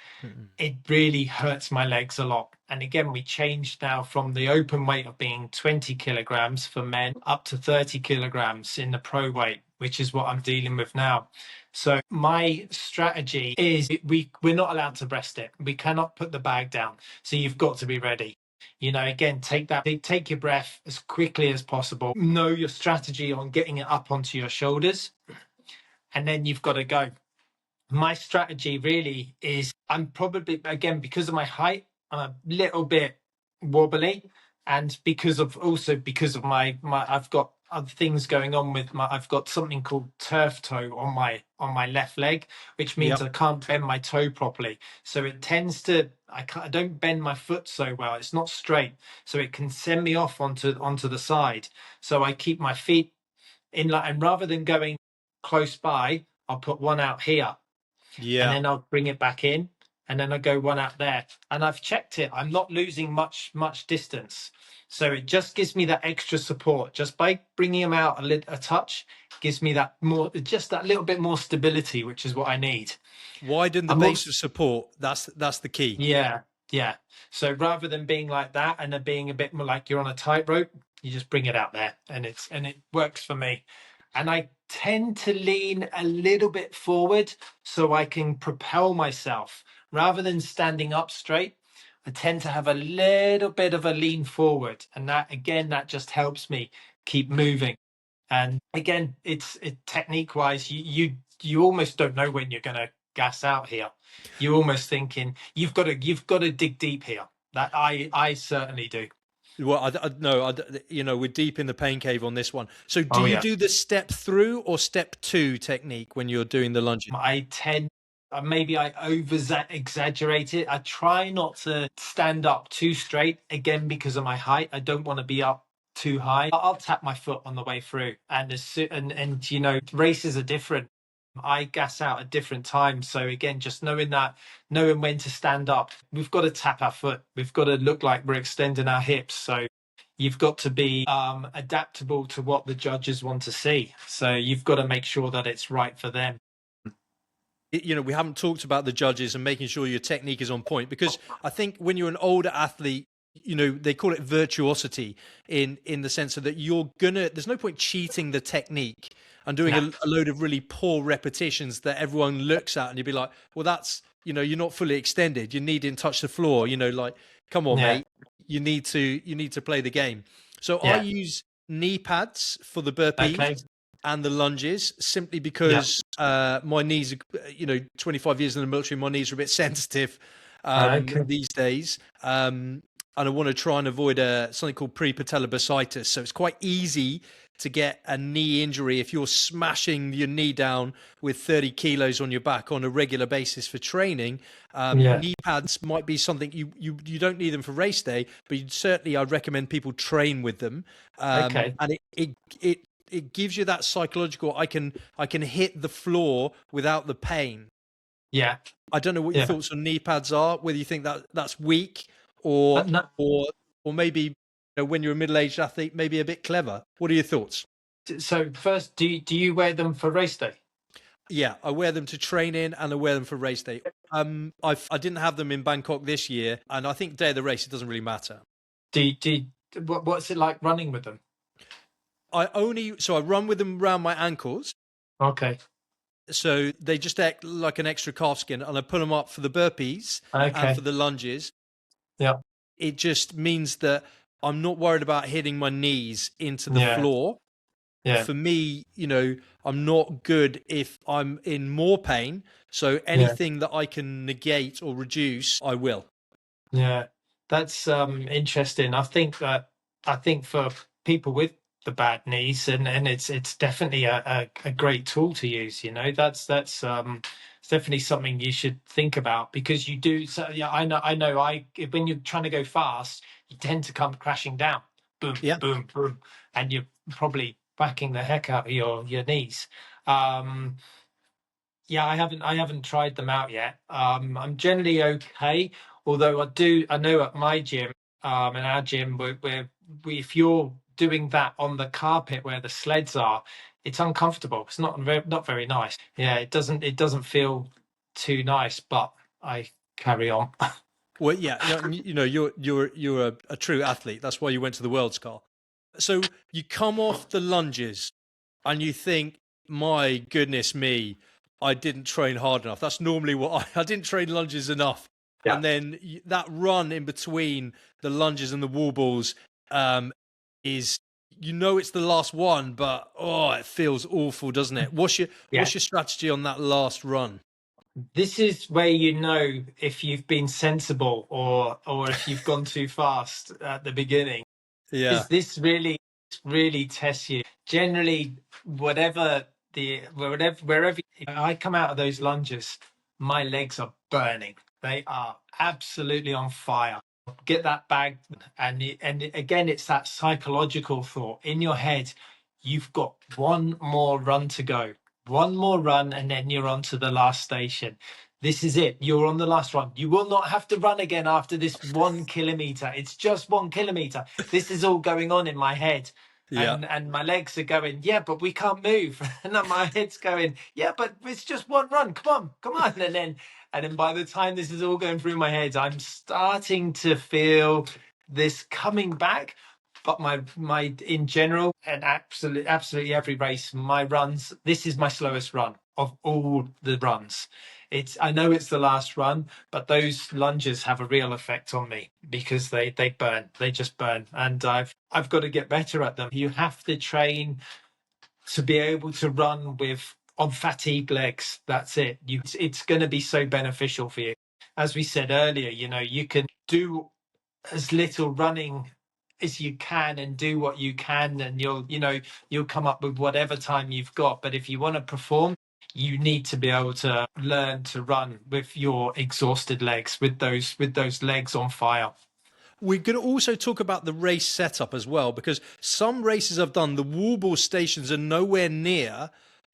it really hurts my legs a lot. And again, we changed now from the open weight of being 20 kilograms for men up to 30 kilograms in the pro weight, which is what I'm dealing with now. So my strategy is we're not allowed to breast it. We cannot put the bag down. So you've got to be ready. Again, take your breath as quickly as possible. Know your strategy on getting it up onto your shoulders. And then you've got to go. My strategy really is, I'm probably, again, because of my height, I'm a little bit wobbly, and because of my I've got other things going on with I've got something called turf toe on my left leg, which means I can't bend my toe properly. So it tends to, I don't bend my foot so well. It's not straight, so it can send me off onto the side. So I keep my feet in, and rather than going close by, I'll put one out here. And then I'll bring it back in, and then I go one out there. And I've checked it. I'm not losing much distance. So it just gives me that extra support. Just by bringing them out a touch, gives me that little bit more stability, which is what I need. Widen the base of support. That's the key. Yeah. So rather than being like that and then being a bit more like you're on a tightrope, you just bring it out there, and it works for me. And I tend to lean a little bit forward so I can propel myself. Rather than standing up straight, I tend to have a little bit of a lean forward. And that just helps me keep moving. And again, it's technique wise, you almost don't know when you're going to gas out here. You're almost thinking you've got to dig deep here. That I certainly do. Well, we're deep in the pain cave on this one. So do you do the step through or step 2 technique when you're doing the lunges? I over exaggerate it. I try not to stand up too straight, again, because of my height. I don't want to be up too high. I'll tap my foot on the way through. And races are different. I gas out at different times. So again, just knowing when to stand up. We've got to tap our foot. We've got to look like we're extending our hips. So you've got to be adaptable to what the judges want to see. So you've got to make sure that it's right for them. You know, we haven't talked about the judges and making sure your technique is on point, because I think when you're an older athlete, you know, they call it virtuosity in the sense of that there's no point cheating the technique and doing a load of really poor repetitions that everyone looks at and you'd be like, well, that's, you know, you're not fully extended, you need to touch the floor, you know, like, come on, mate, you need to play the game. So I use knee pads for the burpees and the lunges, simply because my knees are, you know, 25 years in the military, my knees are a bit sensitive these days. And I want to try and avoid something called prepatellar bursitis. So it's quite easy to get a knee injury if you're smashing your knee down with 30 kilos on your back on a regular basis for training. Knee pads might be something you don't need them for race day, but I'd recommend people train with them. And it gives you that psychological, I can hit the floor without the pain. Yeah. I don't know what your thoughts on knee pads are, whether you think that that's weak or maybe, you know, when you're a middle-aged athlete, maybe a bit clever. What are your thoughts? So first, do you wear them for race day? Yeah, I wear them to train in and I wear them for race day. I didn't have them in Bangkok this year, and I think day of the race, it doesn't really matter. What's it like running with them? I run with them around my ankles. Okay. So they just act like an extra calf skin, and I put them up for the burpees and for the lunges. Yeah. It just means that I'm not worried about hitting my knees into the floor. Yeah. For me, you know, I'm not good if I'm in more pain. So anything that I can negate or reduce, I will. Yeah, that's interesting. I think for people with the bad knees, and it's definitely a great tool to use. You know, that's it's definitely something you should think about, because you do. So yeah, I know. When you're trying to go fast, you tend to come crashing down. Boom, boom, boom, and you're probably whacking the heck out of your knees. Yeah, I haven't tried them out yet. I'm generally okay, although I know at my gym, in our gym, if you're doing that on the carpet where the sleds are, it's uncomfortable. It's not very nice. Yeah, it doesn't feel too nice, but I carry on. Well, yeah, you know, you're a true athlete. That's why you went to the Worlds, Carl. So you come off the lunges and you think, my goodness me, I didn't train hard enough. That's normally what I didn't train lunges enough. Yeah. And then that run in between the lunges and the wall balls is, you know, it's the last one, but it feels awful, doesn't it? What's your strategy on that last run? This is where you know if you've been sensible or if you've gone too fast at the beginning. Yeah. This really tests you. Generally, wherever I come out of those lunges, my legs are burning. They are absolutely on fire. Get that bag, and again, it's that psychological thought in your head. You've got one more run to go. One more run, and then you're on to the last station. This is it. You're on the last run. You will not have to run again after this 1 kilometer. It's just 1 kilometer. This is all going on in my head. Yeah. And my legs are going, yeah, but we can't move. And then my head's going, yeah, but it's just one run. Come on. And then by the time this is all going through my head, I'm starting to feel this coming back. But my in general, and absolutely every race, my runs, this is my slowest run of all the runs. I know it's the last run, but those lunges have a real effect on me because they burn. They just burn. And I've got to get better at them. You have to train to be able to run on fatigued legs. That's it. It's going to be so beneficial for you. As we said earlier, you know, you can do as little running as you can and do what you can, and you'll come up with whatever time you've got. But if you want to perform, you need to be able to learn to run with your exhausted legs, with those legs on fire. We're going to also talk about the race setup as well, because some races I've done, the wall ball stations are nowhere near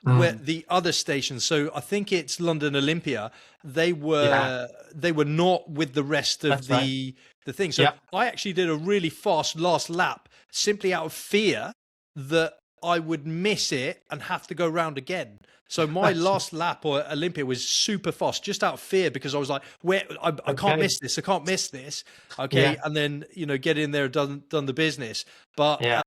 where the other stations, so I think it's London Olympia, they were not with the rest of That's right. the thing. So Yeah. I actually did a really fast last lap simply out of fear that I would miss it and have to go round again. So my last lap or Olympia was super fast, just out of fear, because I was like, "Where I can't miss this. I can't miss this." Okay, Yeah. and then get in there and done the business. But Yeah.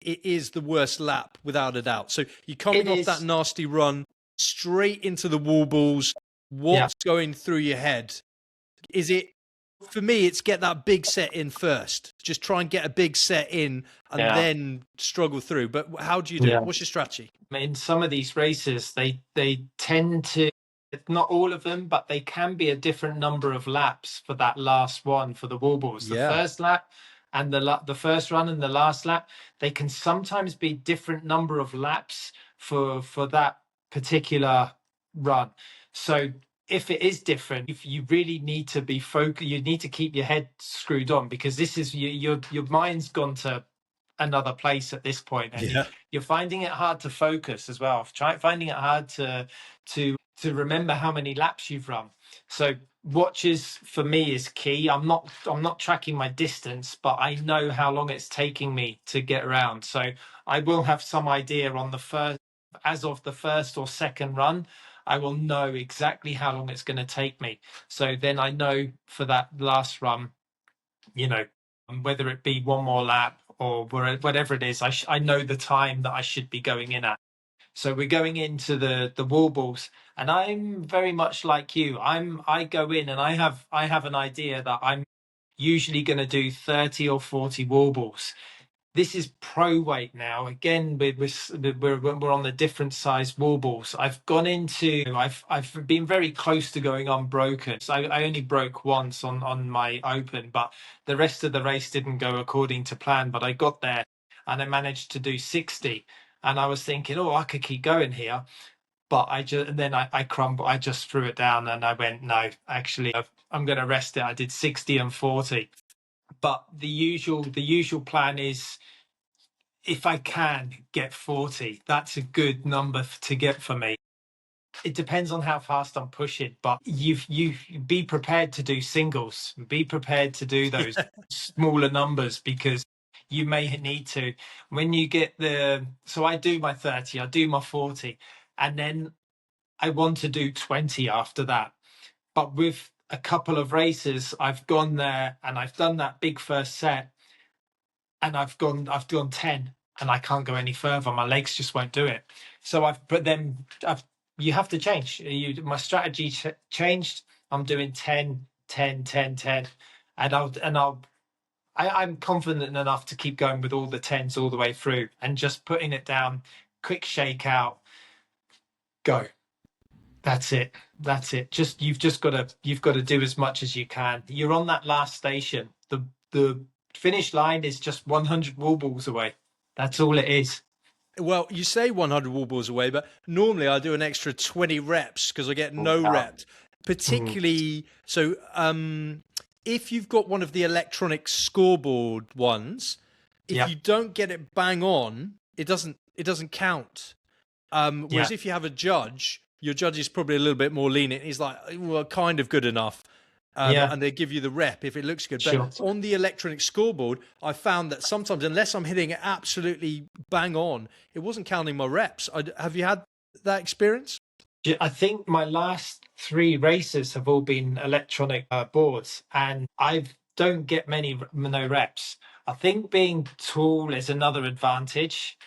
it is the worst lap without a doubt. So you're It coming off that is. nasty run straight into the wall balls. Yeah. What's going through your head? Is it, for me, it's get that big set in first. Just try and get a big set in and Yeah. then struggle through. But how do you do Yeah. it? What's your strategy? In some of these races, they tend to, not all of them, but they can be a different number of laps for that last one, for the wall balls. The Yeah. first lap and the first run and the last lap, they can sometimes be different number of laps for that particular run. So if it is different, if you really need to be focused, you need to keep your head screwed on, because this is your mind's gone to another place at this point, and Yeah. you're finding it hard to focus as well. Finding it hard to remember how many laps you've run. So watches for me is key. I'm not tracking my distance, but I know how long it's taking me to get around. So I will have some idea on the first, as of the first or second run, I will know exactly how long it's going to take me. So then I know for that last run, whether it be one more lap or whatever it is, I know the time that I should be going in at. So we're going into the wall balls, and I'm very much like you. I go in and I have an idea that I'm usually going to do 30 or 40 wall balls. This is pro weight now. Again, we're on the different size wall balls. I've been very close to going unbroken. So I only broke once on my open, but the rest of the race didn't go according to plan. But I got there and I managed to do 60. And I was thinking, oh, I could keep going here. But I crumbled. I just threw it down and I went, no, actually, I'm going to rest it. I did 60 and 40. But the usual plan is, if I can get 40, that's a good number to get for me. It depends on how fast I'm pushing, but you be prepared to do singles, be prepared to do those smaller numbers, because you may need to, when you get so I do my 30, I do my 40, and then I want to do 20 after that. But with a couple of races, I've gone there and I've done that big first set, and I've done 10 and I can't go any further. My legs just won't do it. So you have to change. My strategy changed. I'm doing 10, 10, 10, 10. I'm confident enough to keep going with all the 10s all the way through, and just putting it down, quick shake out, go. That's it. You've got to do as much as you can. You're on that last station. The finish line is just 100 wall balls away. That's all it is. Well, you say 100 wall balls away, but normally I do an extra 20 reps because I get no reps. Particularly, so if you've got one of the electronic scoreboard ones, if you don't get it bang on, it doesn't count. Whereas if you have a judge, your judge is probably a little bit more lenient. He's like, well, kind of good enough. And they give you the rep if it looks good. But on the electronic scoreboard, I found that sometimes, unless I'm hitting it absolutely bang on, it wasn't counting my reps. Have you had that experience? I think my last 3 races have all been electronic boards, and I don't get no reps. I think being tall is another advantage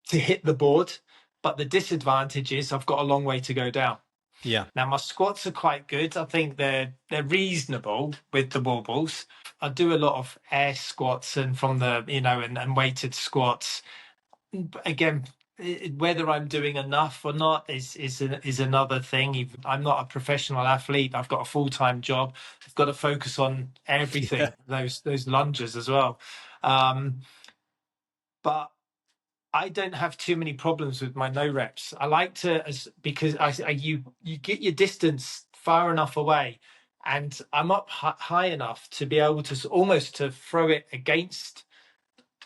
to hit the board, but the disadvantage is I've got a long way to go down. Yeah. Now my squats are quite good. I think they're reasonable with the wall balls. I do a lot of air squats and from the and weighted squats. Again, whether I'm doing enough or not is another thing. I'm not a professional athlete. I've got a full-time job. I've got to focus on everything. Those lunges as well. But I don't have too many problems with my no reps. I like to, because you get your distance far enough away, and I'm up high enough to be able to almost to throw it against,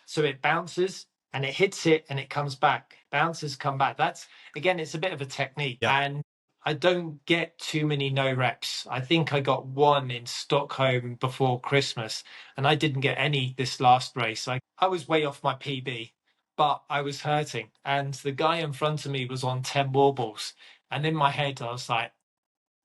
so it bounces and it hits it and it comes back. Bouncers come back. That's, again, it's a bit of a technique. Yeah. And I don't get too many no reps. I think I got one in Stockholm before Christmas, and I didn't get any this last race. I was way off my PB, but I was hurting. And the guy in front of me was on 10 wobbles. And in my head, I was like,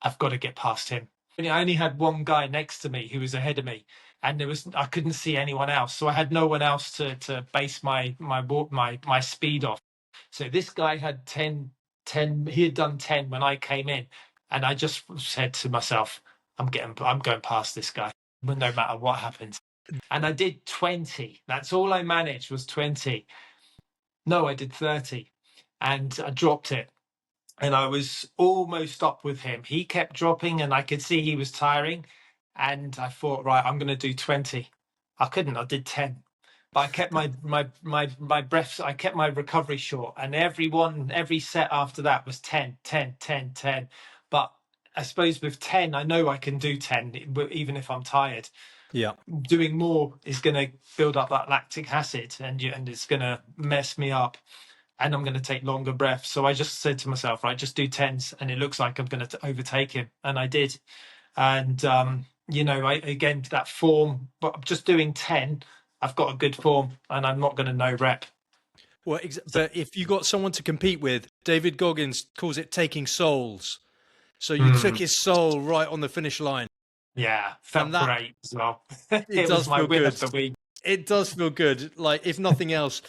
I've got to get past him. And I only had one guy next to me who was ahead of me, and I couldn't see anyone else. So I had no one else to base my speed off. So this guy had 10, he had done 10 when I came in. And I just said to myself, I'm going past this guy, no matter what happens. And I did 20. That's all I managed was 20. No, I did 30. And I dropped it. And I was almost up with him. He kept dropping and I could see he was tiring. And I thought, right, I'm going to do 20. I couldn't, I did 10. But I kept my breaths, I kept my recovery short. And every set after that was 10, 10, 10, 10. But I suppose with 10, I know I can do 10, even if I'm tired. Yeah. Doing more is going to build up that lactic acid and it's going to mess me up. And I'm going to take longer breaths. So I just said to myself, right, just do 10s. And it looks like I'm going to overtake him. And I did. And, again, that form, but just doing 10, I've got a good form and I'm not going to no rep. Well, but if you got someone to compete with, David Goggins calls it taking souls. So you took his soul right on the finish line. Yeah, felt great as well. It does was my feel win good. of the week. It does feel good. Like, if nothing else,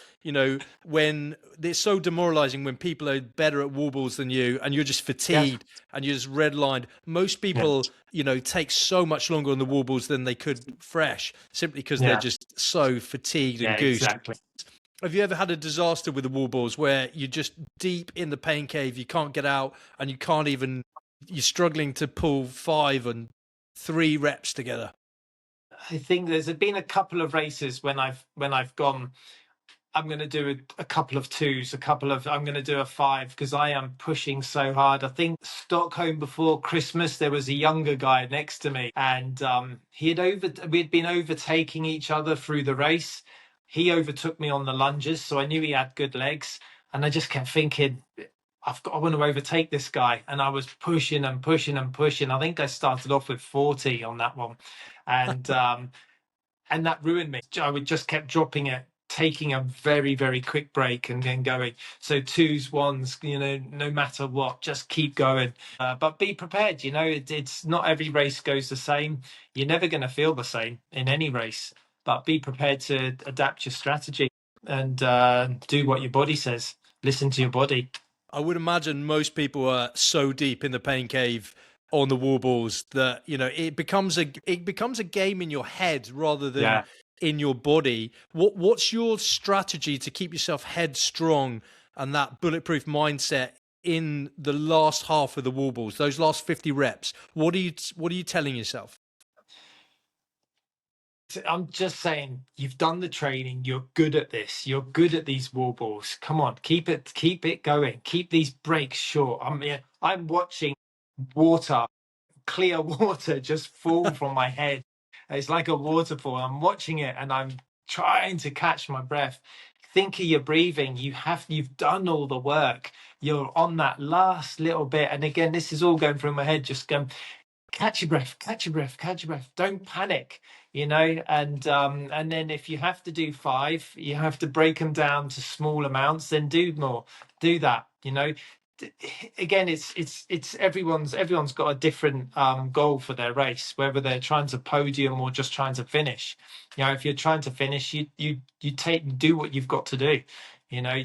when it's so demoralizing when people are better at wobbles than you and you're just fatigued and you're just redlined. Most people, take so much longer on the wobbles than they could fresh simply because they're just so fatigued and goosed. Exactly. Have you ever had a disaster with the wall balls where you're just deep in the pain cave, you can't get out, and you're struggling to pull 5 and 3 reps together? I think there's been a couple of races when I've gone, I'm going to do a couple of 2s, I'm going to do a 5 because I am pushing so hard. I think Stockholm before Christmas, there was a younger guy next to me and we'd been overtaking each other through the race. He overtook me on the lunges, so I knew he had good legs. And I just kept thinking, I want to overtake this guy. And I was pushing and pushing and pushing. I think I started off with 40 on that one. And and that ruined me. I would just kept dropping it, taking a very, very quick break and then going. So 2s, 1s, no matter what, just keep going. But be prepared, it's not every race goes the same. You're never going to feel the same in any race, but be prepared to adapt your strategy and do what your body says. Listen to your body. I would imagine most people are so deep in the pain cave on the wall balls that it becomes a game in your head rather than in your body. What's your strategy to keep yourself headstrong and that bulletproof mindset in the last half of the wall balls, those last 50 reps? What are you telling yourself? I'm just saying, you've done the training. You're good at this. You're good at these wall balls. Come on, keep it going. Keep these breaks short. I'm watching clear water just fall from my head. It's like a waterfall. I'm watching it and I'm trying to catch my breath. Think of your breathing. You've done all the work. You're on that last little bit. And again, this is all going through my head, just going, catch your breath, catch your breath, catch your breath. Don't panic, and then if you have to do 5, you have to break them down to small amounts, then do more. Do that, Again, it's everyone's got a different goal for their race, whether they're trying to podium or just trying to finish. If you're trying to finish, you do what you've got to do.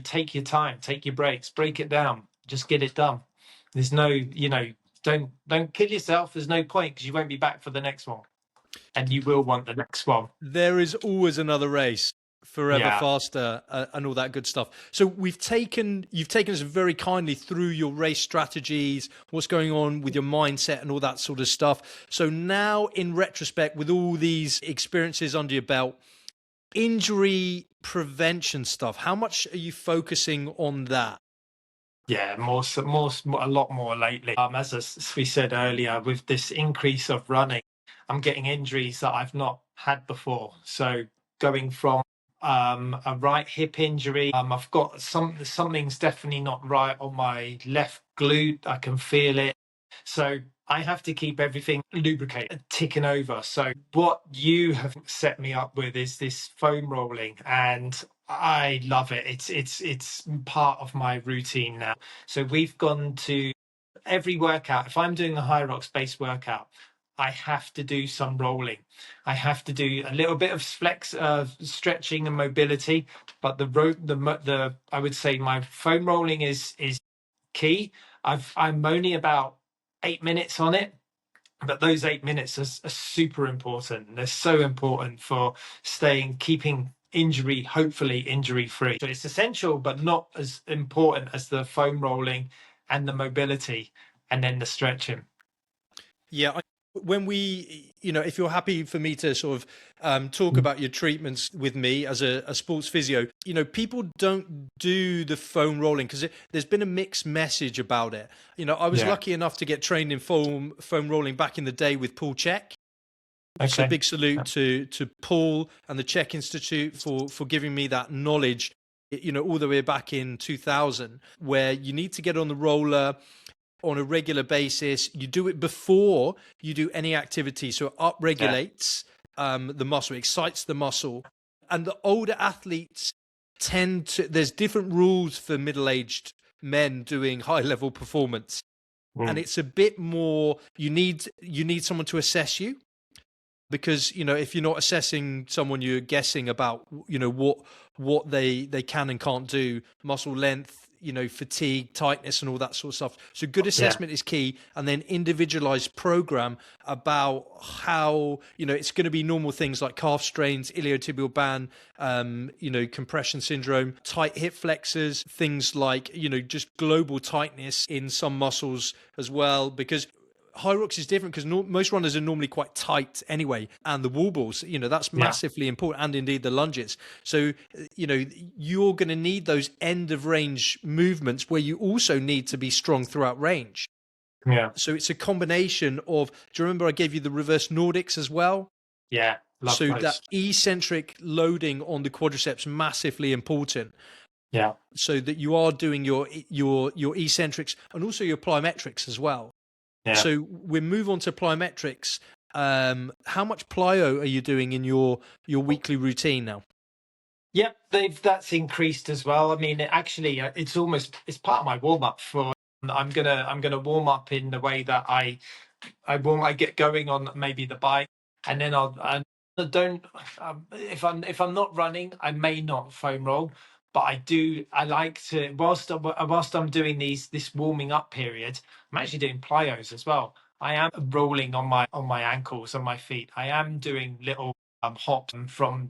Take your time, take your breaks, break it down, just get it done. There's no, don't kill yourself. There's no point because you won't be back for the next one, and you will want the next one. There is always another race, forever faster, and all that good stuff. So you've taken us very kindly through your race strategies, what's going on with your mindset and all that sort of stuff. So now in retrospect, with all these experiences under your belt, injury prevention stuff, how much are you focusing on that? Yeah, a lot more lately. As we said earlier, with this increase of running, I'm getting injuries that I've not had before. So going from a right hip injury. I've got something's definitely not right on my left glute. I can feel it. So I have to keep everything lubricated, ticking over. So what you have set me up with is this foam rolling, and I love it. It's part of my routine now. So we've gone to every workout. If I'm doing a HYROX based workout, I have to do some rolling. I have to do a little bit of stretching and mobility, but the I would say my foam rolling is key. I'm only about 8 minutes on it, but those 8 minutes are super important. They're so important for keeping hopefully injury free. So it's essential, but not as important as the foam rolling and the mobility and then the stretching. Yeah, when we, if you're happy for me to sort of talk about your treatments with me as a sports physio, people don't do the foam rolling because there's been a mixed message about it. I was lucky enough to get trained in foam rolling back in the day with Paul Check. Okay. So big salute to Paul and the Czech Institute for giving me that knowledge, all the way back in 2000, where you need to get on the roller on a regular basis. You do it before you do any activity, so it upregulates the muscle, excites the muscle. And the older athletes there's different rules for middle-aged men doing high-level performance, and it's a bit more, you need someone to assess you, because if you're not assessing someone, you're guessing about what they can and can't do, muscle length, fatigue, tightness, and all that sort of stuff. So good assessment is key, and then individualized program about how it's going to be normal things like calf strains, iliotibial band, compression syndrome, tight hip flexors, things like just global tightness in some muscles as well, because HYROX is different because most runners are normally quite tight anyway, and the wall balls, that's massively important, and indeed the lunges. So, you're going to need those end of range movements where you also need to be strong throughout range. Yeah. So it's a combination of, do you remember I gave you the reverse Nordics as well? Yeah. So those. That eccentric loading on the quadriceps, massively important. Yeah. So that you are doing your eccentrics and also your plyometrics as well. Yeah. So we move on to plyometrics. How much plyo are you doing in your weekly routine now? Yep, that's increased as well. I mean, it's part of my warm up for. I'm gonna warm up in the way that I get going on maybe the bike, and then I don't if I'm not running, I may not foam roll, but I like to whilst I'm doing this warming up period, I'm actually doing plyos as well. I am rolling on my ankles, on my feet. I am doing little hops from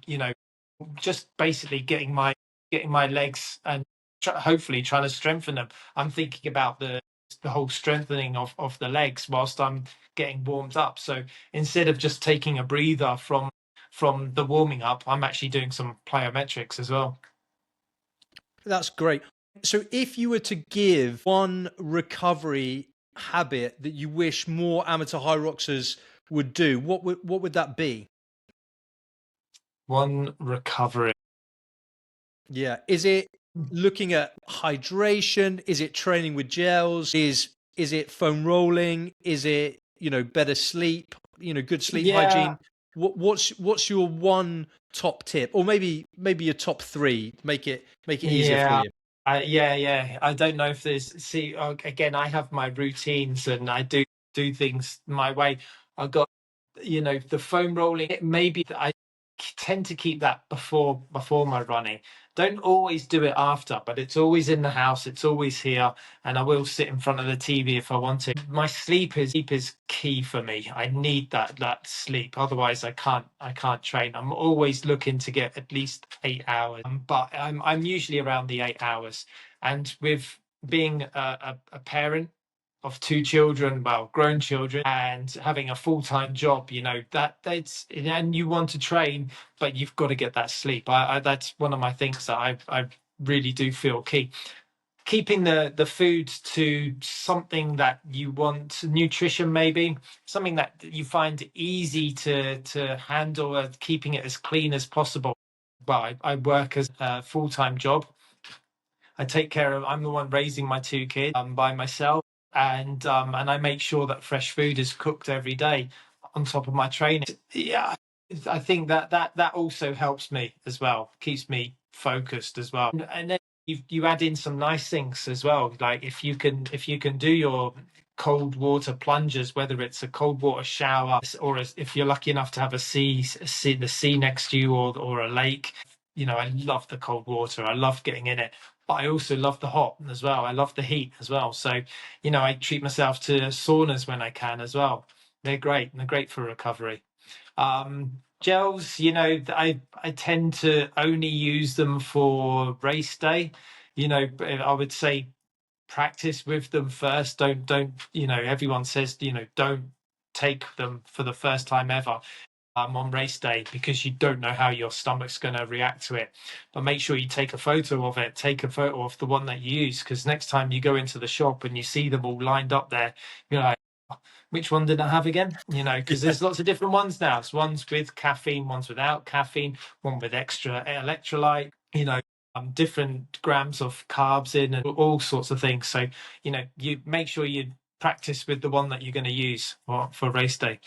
just basically getting my legs and hopefully trying to strengthen them. I'm thinking about the whole strengthening of the legs whilst I'm getting warmed up. So instead of just taking a breather from the warming up, I'm actually doing some plyometrics as well. That's great. So if you were to give one recovery habit that you wish more amateur HYROXers would do, what would that be? One recovery. Yeah. Is it looking at hydration? Is it training with gels? Is it foam rolling? Is it, better sleep, good sleep hygiene? What's your one top tip, or maybe your top three? Make it easier for you. I don't know if again, I have my routines and I do things my way. I've got, the foam rolling. Maybe I tend to keep that before my running. Don't always do it after, but it's always in the house. It's always here, and I will sit in front of the TV if I want to. My sleep is key for me. I need that sleep, otherwise I can't train. I'm always looking to get at least 8 hours, but I'm usually around the 8 hours. And with being a parent of 2 children, grown children, and having a full-time job, that's, and you want to train, but you've got to get that sleep. That's one of my things that I really do feel key. Keeping the food to something that you want, nutrition maybe, something that you find easy to handle, keeping it as clean as possible. well, I work as a full-time job. I take care of, I'm the one raising my two kids by myself. And I make sure that fresh food is cooked every day on top of my training. Yeah, I think that also helps me as well, keeps me focused as well. And then you add in some nice things as well, like if you can do your cold water plunges, whether it's a cold water shower or if you're lucky enough to have the sea next to you, or a lake. You know, I love the cold water. I love getting in it, but I also love the hot as well. I love the heat as well. So, you know, I treat myself to saunas when I can as well. They're great, and they're great for recovery. Gels, you know, I tend to only use them for race day. You know, I would say practice with them first. Don't, you know, everyone says, you know, don't take them for the first time ever on race day, because you don't know how your stomach's going to react to it. But make sure you take a photo of it, take a photo of the one that you use, because next time you go into the shop and you see them all lined up there, you're like, which one did I have again? You know, because there's lots of different ones now. It's ones with caffeine, ones without caffeine, one with extra electrolyte, you know, different grams of carbs in, and all sorts of things. So, you know, you make sure you practice with the one that you're going to use for race day.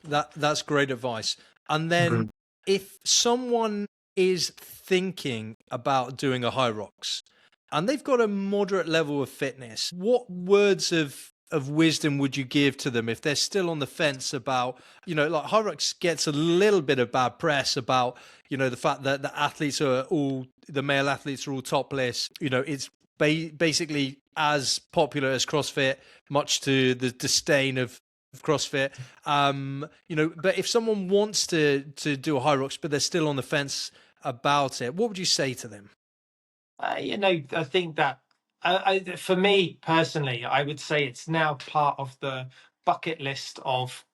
That's great advice. And then if someone is thinking about doing a HYROX and they've got a moderate level of fitness, what words of wisdom would you give to them if they're still on the fence about, you know, like HYROX gets a little bit of bad press about, you know, the fact that the male athletes are all topless. You know, it's basically as popular as CrossFit, much to the disdain of CrossFit. You know, but if someone wants to do a HYROX but they're still on the fence about it, what would you say to them? You know, I think that for me personally, I would say it's now part of the bucket list of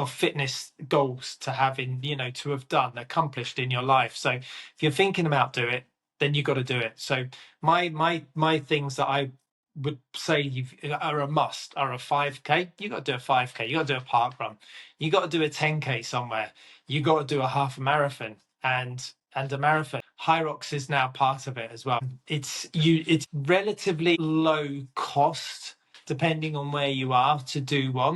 fitness goals to have in, you know, to have accomplished in your life. So if you're thinking about do it, then you got to do it. So my things that I would say are a must are a 5K. You got to do a 5K. You got to do a park run. You got to do a 10K somewhere. You got to do a half marathon and a marathon. HYROX is now part of it as well. It's relatively low cost depending on where you are to do one.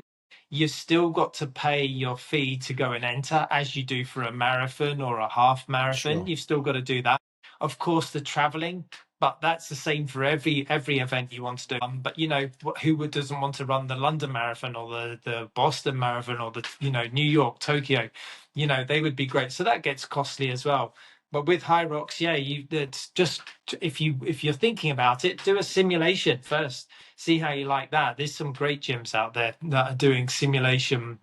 You've still got to pay your fee to go and enter, as you do for a marathon or a half marathon. Sure. You've still got to do that. Of course, the traveling, but that's the same for every event you want to do. But you know, who doesn't want to run the London Marathon or the Boston Marathon or the, you know, New York, Tokyo? You know, they would be great. So that gets costly as well. But with HYROX, yeah, it's just, if you're thinking about it, do a simulation first. See how you like that. There's some great gyms out there that are doing simulations.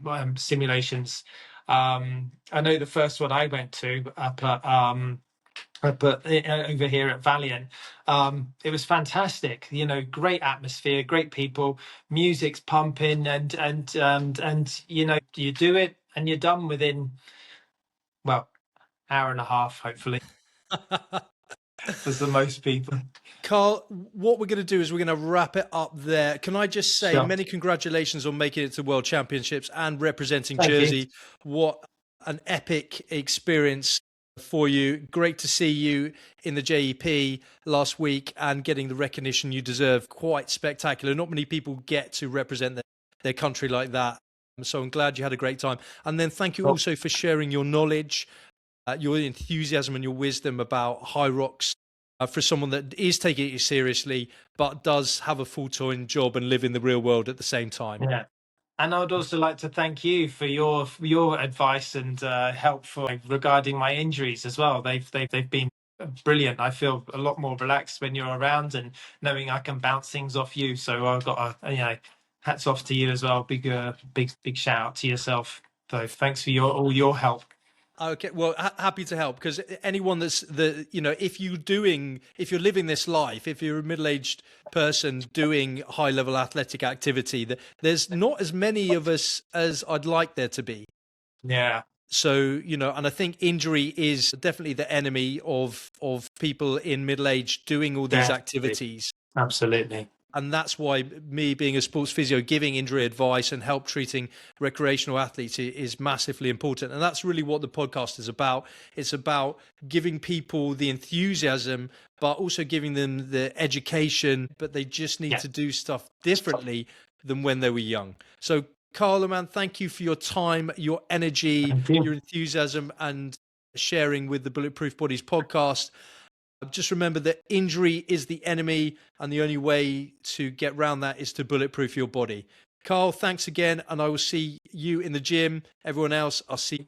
I know the first one I went to over here at Valiant, it was fantastic. You know, great atmosphere, great people, music's pumping, and you know, you do it and you're done within, well, hour and a half, hopefully, for the most people. Carl, what we're going to do is we're going to wrap it up there. Can I just say Sure. many congratulations on making it to World Championships and representing Thank you. Jersey. What an epic experience for you. Great to see you in the JEP last week and getting the recognition you deserve. Quite spectacular. Not many people get to represent their country like that. So I'm glad you had a great time. And then thank you also for sharing your knowledge, your enthusiasm and your wisdom about HYROX. For someone that is taking it seriously, but does have a full-time job and live in the real world at the same time. Yeah. And I would also like to thank you for your advice and help regarding my injuries as well. They've been brilliant. I feel a lot more relaxed when you're around and knowing I can bounce things off you. So I've got you know, hats off to you as well. Big shout out to yourself. So thanks for all your help. Okay, well, happy to help, because anyone you know, if you're living this life, if you're a middle-aged person doing high-level athletic activity, there's not as many of us as I'd like there to be. Yeah. So, you know, and I think injury is definitely the enemy of people in middle age doing all these activities. Absolutely. And that's why me being a sports physio, giving injury advice and help treating recreational athletes is massively important. And that's really what the podcast is about. It's about giving people the enthusiasm, but also giving them the education, but they just need to do stuff differently than when they were young. So CarlLe, man, thank you for your time, your energy, your enthusiasm, and sharing with the Bulletproof Bodies podcast. Just remember that injury is the enemy, and the only way to get around that is to bulletproof your body. Carl, thanks again, and I will see you in the gym. Everyone else, I'll see you.